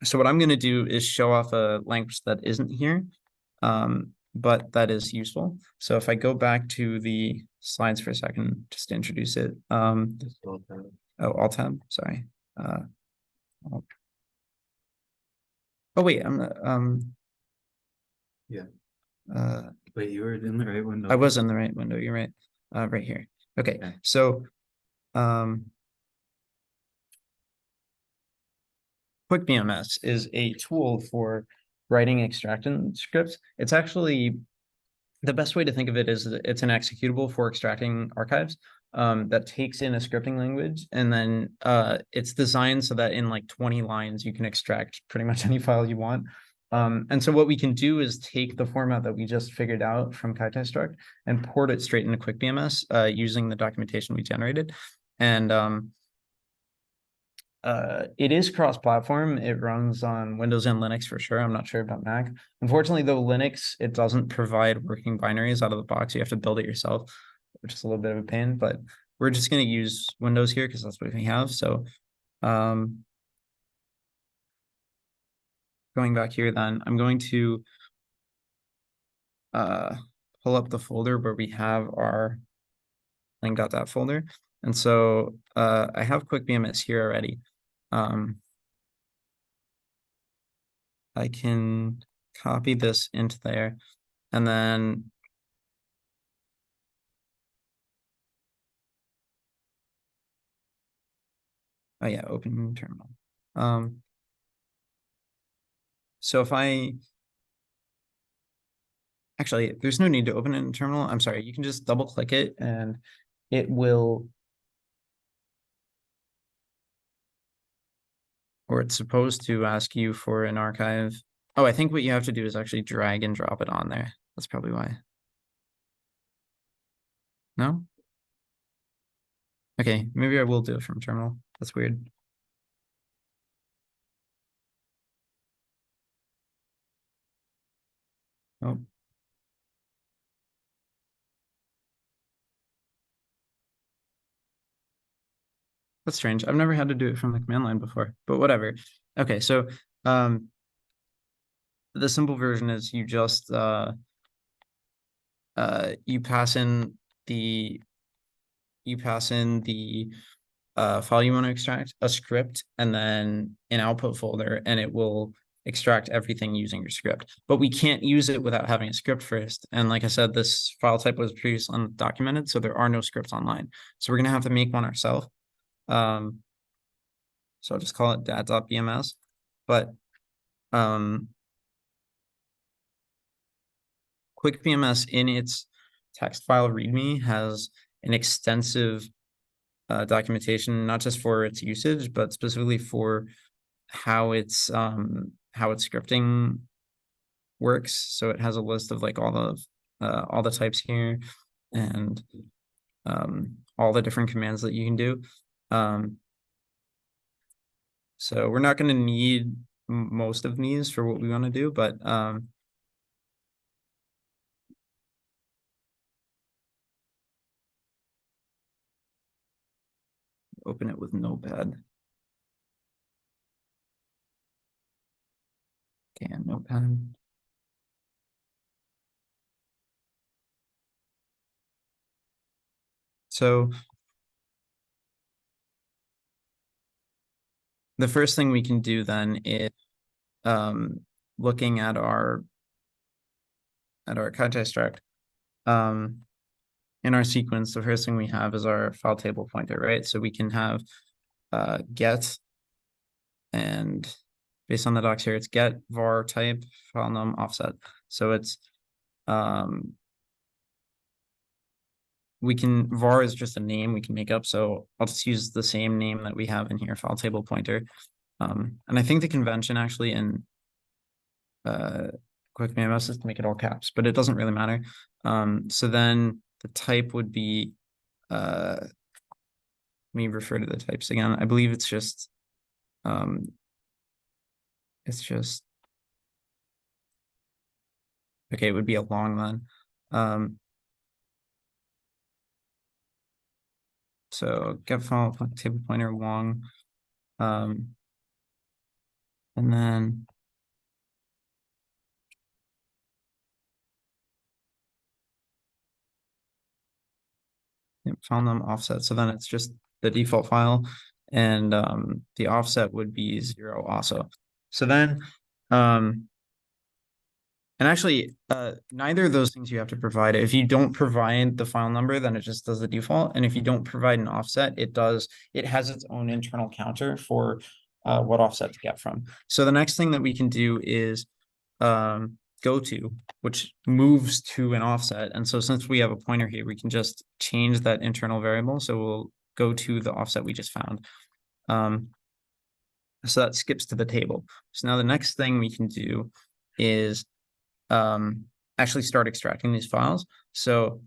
So what I'm going to do is show off a language that isn't here, but that is useful. So if I go back to the slides for a second, just to introduce it. Alt tab, sorry. Oh wait, I'm Yeah. uh Wait, you were in the right window. I was in the right window, you're right. Right here. Okay, Okay. so QuickBMS is a tool for writing extraction scripts. It's actually the best way to think of it is that it's an executable for extracting archives that takes in a scripting language, and then it's designed so that in like 20 lines you can extract pretty much any file you want. And so what we can do is take the format that we just figured out from Kaitai Struct and port it straight into QuickBMS using the documentation we generated. And it is cross-platform. It runs on Windows and Linux for sure. I'm not sure about Mac. Unfortunately, though, Linux, it doesn't provide working binaries out of the box. You have to build it yourself, which is a little bit of a pain, but we're just going to use Windows here because that's what we have. So going back here, then I'm going to pull up the folder where we have our lang.dat folder. And so I have QuickBMS here already. I can copy this into there, and then oh yeah, open terminal. So if I actually, there's no need to open it in terminal. I'm sorry, you can just double click it and it will, or it's supposed to ask you for an archive. Oh, I think what you have to do is actually drag and drop it on there. That's probably why. No? Okay, maybe I will do it from terminal. That's weird. Oh. That's strange. I've never had to do it from the command line before, but whatever. Okay, so the simple version is you just you pass in the file you want to extract, a script, and then an output folder, and it will extract everything using your script. But we can't use it without having a script first. And like I said, this file type was previously undocumented, so there are no scripts online. So we're gonna have to make one ourselves. So I'll just call it dat.bms. But QuickBMS in its text file README has an extensive documentation, not just for its usage, but specifically for how its scripting works. So it has a list of like all the types here and all the different commands that you can do. So we're not going to need most of these for what we want to do, but open it with Notepad. Okay, Notepad. So the first thing we can do then is looking at our Kaitai struct. In our sequence, the first thing we have is our file table pointer, right? So we can have get, and based on the docs here, it's get var type file num offset. So it's we can, var is just a name we can make up, so I'll just use the same name that we have in here, file table pointer. And I think the convention actually in QuickBMS is to make it all caps, but it doesn't really matter. So then the type would be let me refer to the types again. I believe it's just okay, it would be a long then. So get file table pointer long. And then file num offset. So then it's just the default file, and the offset would be 0 also. So then and actually neither of those things you have to provide. If you don't provide the file number, then it just does the default. And if you don't provide an offset, it has its own internal counter for what offset to get from. So the next thing that we can do is go to, which moves to an offset. And so since we have a pointer here, we can just change that internal variable. So we'll go to the offset we just found. So that skips to the table. So now the next thing we can do is actually start extracting these files. So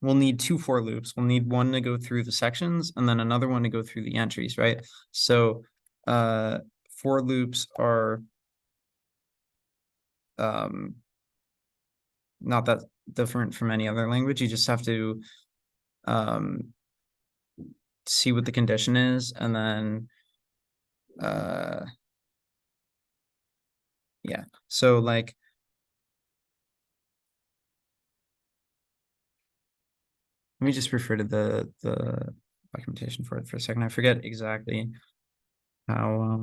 we'll need 2 for loops. We'll need one to go through the sections and then another one to go through the entries, right? So for loops are not that different from any other language. You just have to see what the condition is, and then yeah, so like let me just refer to the documentation for it for a second. I forget exactly how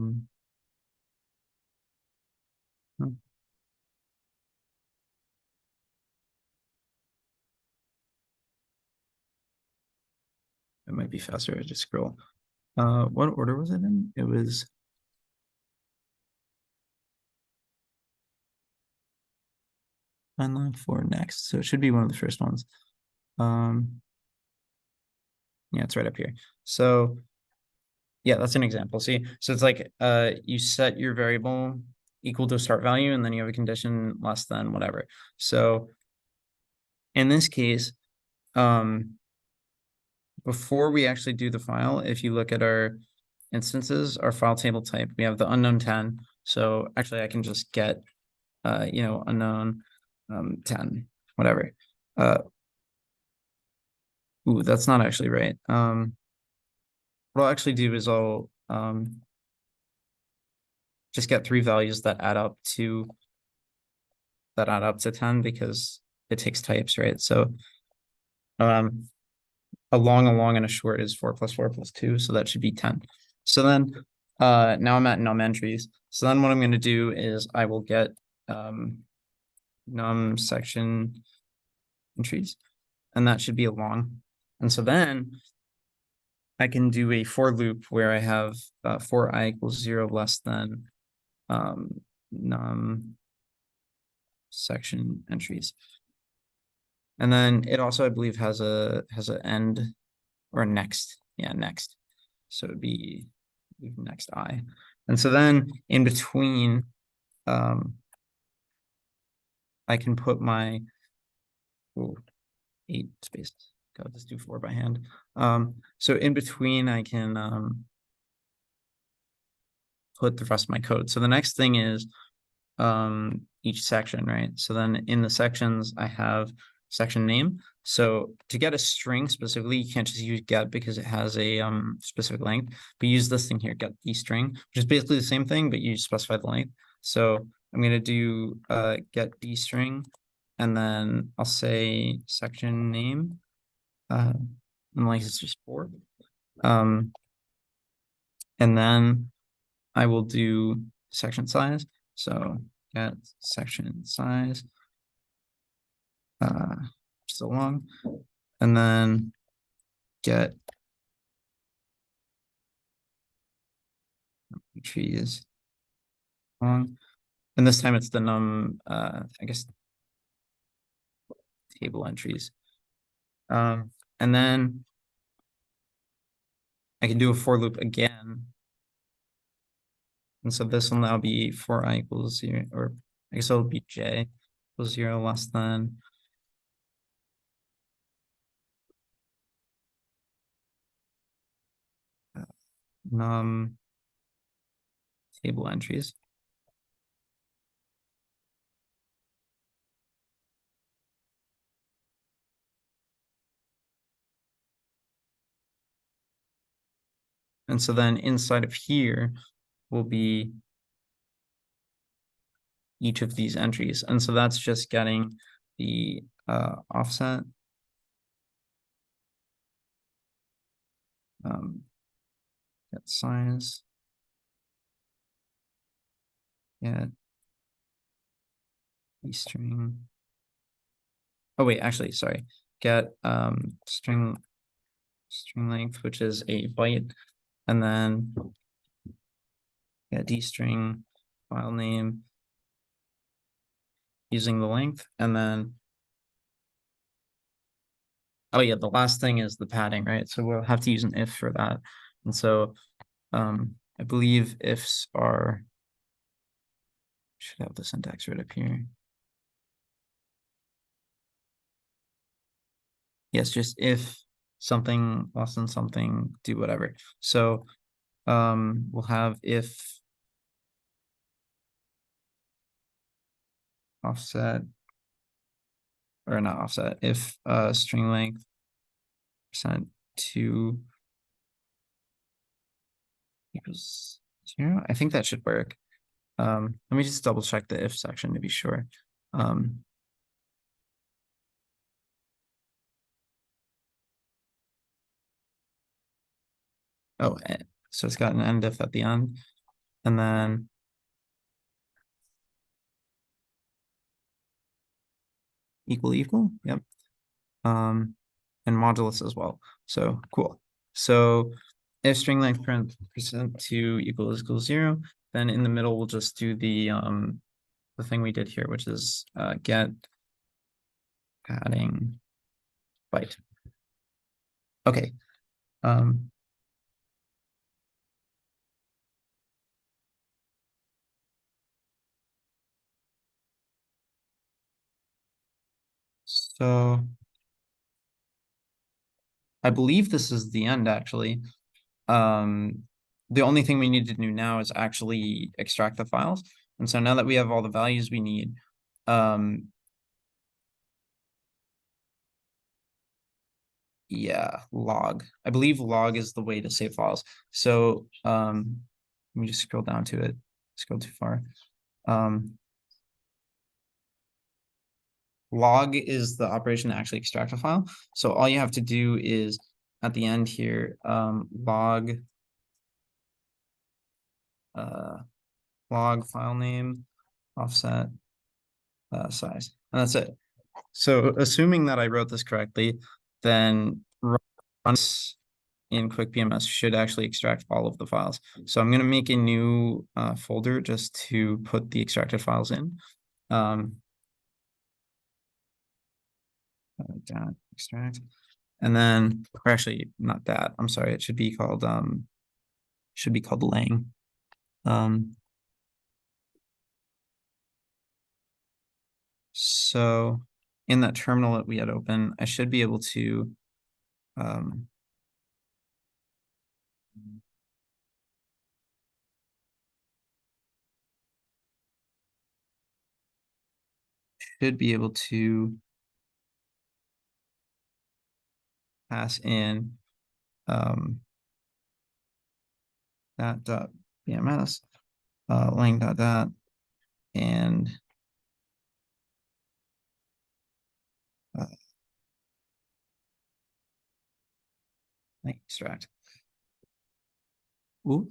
it might be faster. I just scroll. What order was it in? It was line 4 next, so it should be one of the first ones. Yeah, it's right up here. So yeah, that's an example. See, so it's like you set your variable equal to a start value, and then you have a condition less than whatever. So in this case, before we actually do the file, if you look at our instances, our file table type, we have the unknown 10. So actually I can just get unknown 10, whatever. Ooh, that's not actually right. What I'll actually do is I'll just get 3 values that add up to 10 because it takes types, right? So a long and a short is 4 + 4 + 2, so that should be 10. So then now I'm at num entries. So then what I'm going to do is I will get num section entries, and that should be a long. And so then I can do a for loop where I have for I = 0 less than num section entries. And then it also, I believe, has a end or next. Yeah, next. So it'd be next I. And so then in between, I can put my 8 spaces. God, let's do 4 by hand. So in between, I can put the rest of my code. So the next thing is each section, right? So then in the sections, I have section name. So to get a string specifically, you can't just use get because it has a specific length, but use this thing here, get the string, which is basically the same thing, but you specify the length. So I'm going to do get b string, and then I'll say section name, and like it's just 4. And then I will do section size. So get section size, so long, and then get trees long, and this time it's the num I guess table entries. And then I can do a for loop again. And so this will now be for I equals 0, or I guess it'll be j equals 0 less than num table entries. And so then inside of here will be each of these entries. And so that's just getting the offset. Get size. Get string. Oh wait, actually, sorry. Get string length, which is a byte, and then get dstring file name using the length, and then oh yeah, the last thing is the padding, right? So we'll have to use an if for that. And so I believe ifs are, should have the syntax right up here. Yes, just if something less than something, do whatever. So we'll have if offset, or not offset, if string length %2 equals 0. I think that should work. Let me just double check the if section to be sure. Oh, so it's got an end if at the end, and then equal, yep. And modulus as well. So cool. So if string length %2 equals 0, then in the middle we'll just do the thing we did here, which is get padding byte. Okay. So I believe this is the end actually. The only thing we need to do now is actually extract the files. And so now that we have all the values we need, yeah, log. I believe log is the way to save files. So let me just scroll down to it. Scroll too far. Log is the operation to actually extract a file. So all you have to do is at the end here, log file name, offset, size, and that's it. So assuming that I wrote this correctly, then run in QuickBMS should actually extract all of the files. So I'm going to make a new folder just to put the extracted files in. Dot extract, and then, or actually not that, I'm sorry, it should be called lang. So in that terminal that we had open, I should be able to pass in that dot BMS, lang dot that, and extract. Ooh.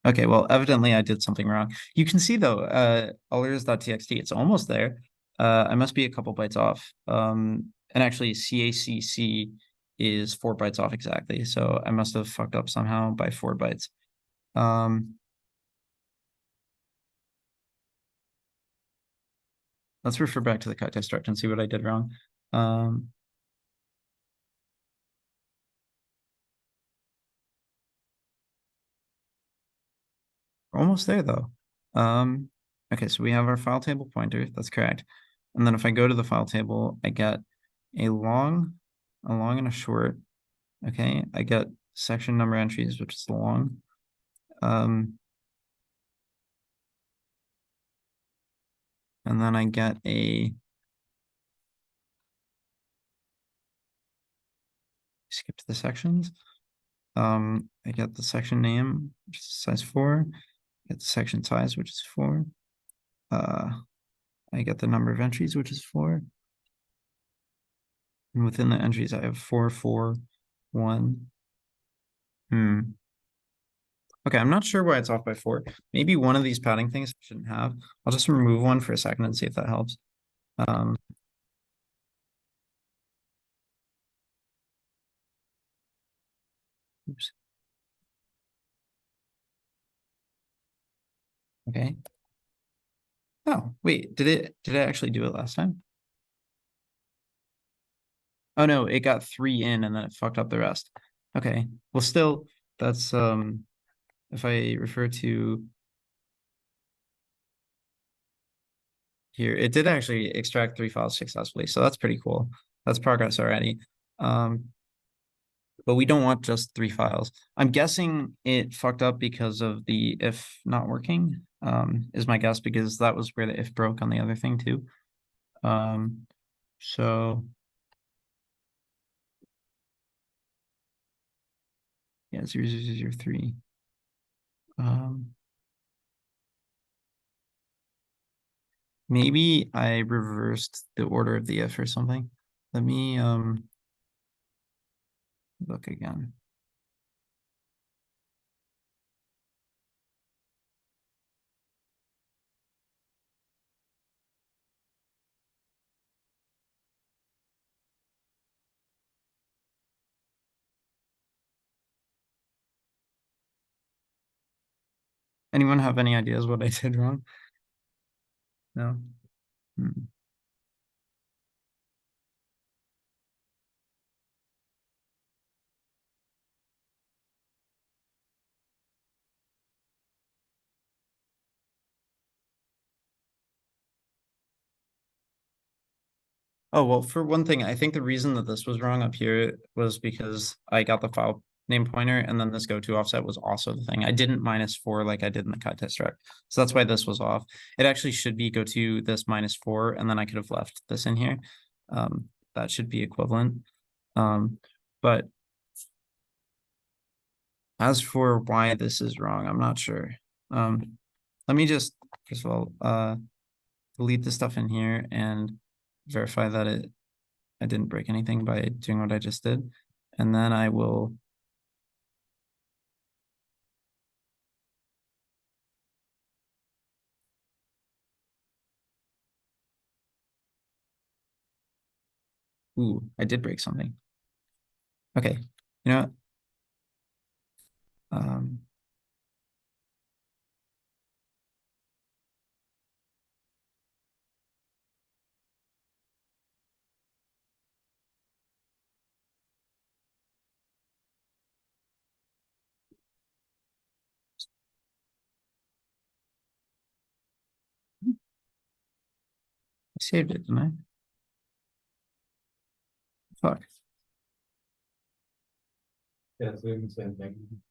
Okay, well, evidently I did something wrong. You can see though, allers.txt, it's almost there. I must be a couple bytes off. And actually CACC is 4 bytes off exactly. So I must have fucked up somehow by 4 bytes. let's refer back to the Kaitai struct and see what I did wrong. Um. We're almost there though. Okay, so we have our file table pointer, that's correct. And then if I go to the file table, I get a long and a short. Okay, I get section number entries, which is the long. And then I get a skip to the sections. I get the section name, which is size 4. I get the section size, which is 4. I get the number of entries, which is 4. And within the entries, I have 4, 4, 1. Okay, I'm not sure why it's off by 4. Maybe one of these padding things I shouldn't have. I'll just remove one for a second and see if that helps. Oops. Okay. Oh, wait, did it actually do it last time? Oh no, it got 3 in and then it fucked up the rest. Okay, well still, that's if I refer to here, it did actually extract 3 files successfully, so that's pretty cool. That's progress already. But we don't want just 3 files. I'm guessing it fucked up because of the if not working, is my guess, because that was where the if broke on the other thing too. So yeah, 0, 0, 0, 0, 3. Maybe I reversed the order of the if or something. Let me look again. Anyone have any ideas what I did wrong? No. Oh, well, for one thing, I think the reason that this was wrong up here was because I got the file name pointer and then this go to offset was also the thing. I didn't -4 like I did in the Kaitai struct. So that's why this was off. It actually should be go to this -4 and then I could have left this in here. That should be equivalent. But as for why this is wrong, I'm not sure. Let me just, first of all, delete the stuff in here and verify that I didn't break anything by doing what I just did. And then I will I did break something. Okay, you know what? I saved it, didn't I? Fuck. Yeah, it's doing the same thing.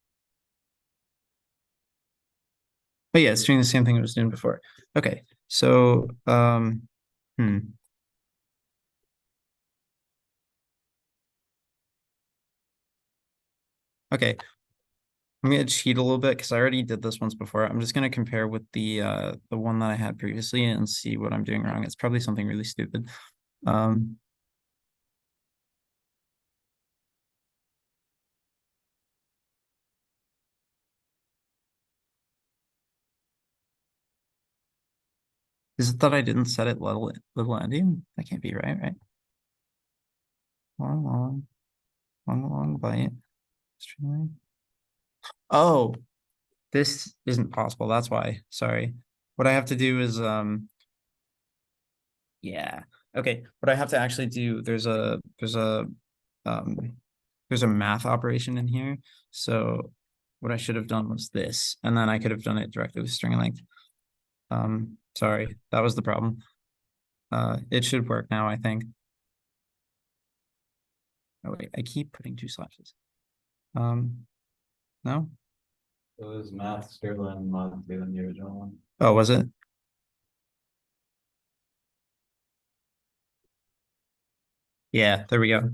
But yeah, it's doing the same thing it was doing before. Okay, so okay. I'm gonna cheat a little bit because I already did this once before. I'm just gonna compare with the one that I had previously and see what I'm doing wrong. It's probably something really stupid. Is it that I didn't set it little ending? That can't be right, right? Long byte. String. Oh, this isn't possible. That's why. Sorry. What I have to do is Yeah, okay, what I have to actually do, there's a math operation in here, so what I should have done was this, and then I could have done it directly with string length. Sorry, that was the problem. It should work now, I think. Oh wait, I keep putting 2 slashes. No? It was math, Sterling, mod 2 in the original one. Oh, was it? Yeah, there we go.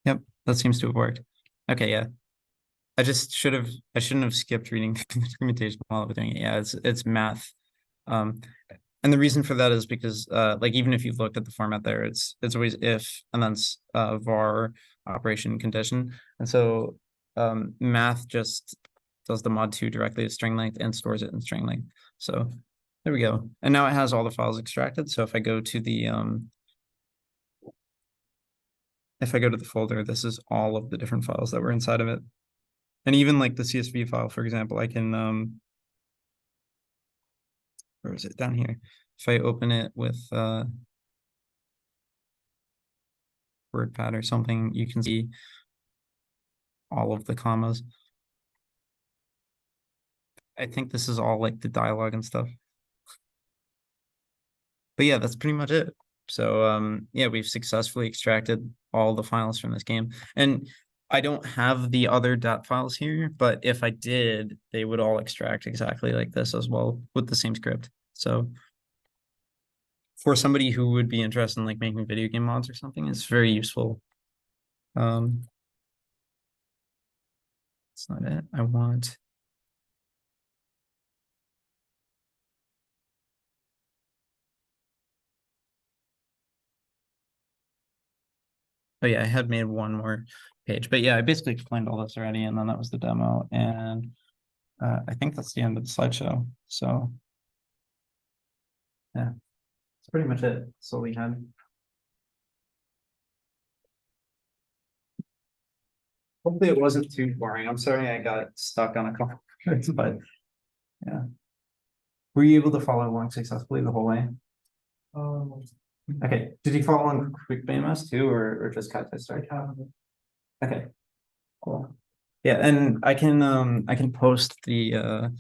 Yep, that seems to have worked. Okay, yeah. I shouldn't have skipped reading the documentation while I was doing it. Yeah, it's math. And the reason for that is because like even if you've looked at the format there, it's always if and then var operation condition. And so math just does the mod 2 directly to string length and stores it in string length. So there we go. And now it has all the files extracted. So if I go to the folder, this is all of the different files that were inside of it. And even like the CSV file, for example, I can where is it? Down here. If I open it with WordPad or something, you can see all of the commas. I think this is all like the dialogue and stuff. But yeah, that's pretty much it. So yeah, we've successfully extracted all the files from this game. And I don't have the other dot files here, but if I did, they would all extract exactly like this as well with the same script. So for somebody who would be interested in like making video game mods or something, it's very useful. That's not it. I want. Oh yeah, I had made one more page, but yeah, I basically explained all this already, and then that was the demo, and I think that's the end of the slideshow. So yeah, that's pretty much it. That's all we had. Hopefully it wasn't too boring. I'm sorry I got stuck on a couple of words, but yeah. Were you able to follow along successfully the whole way? Okay, did you follow on QuickBMS too, or just Kaitai Struct? Okay, cool. Yeah, and I can post the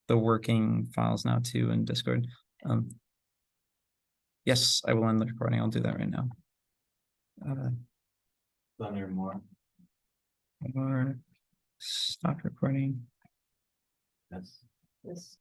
working files now too in Discord. Yes, I will end the recording. I'll do that right now. Thunder more. Or stop recording. Yes. Yes.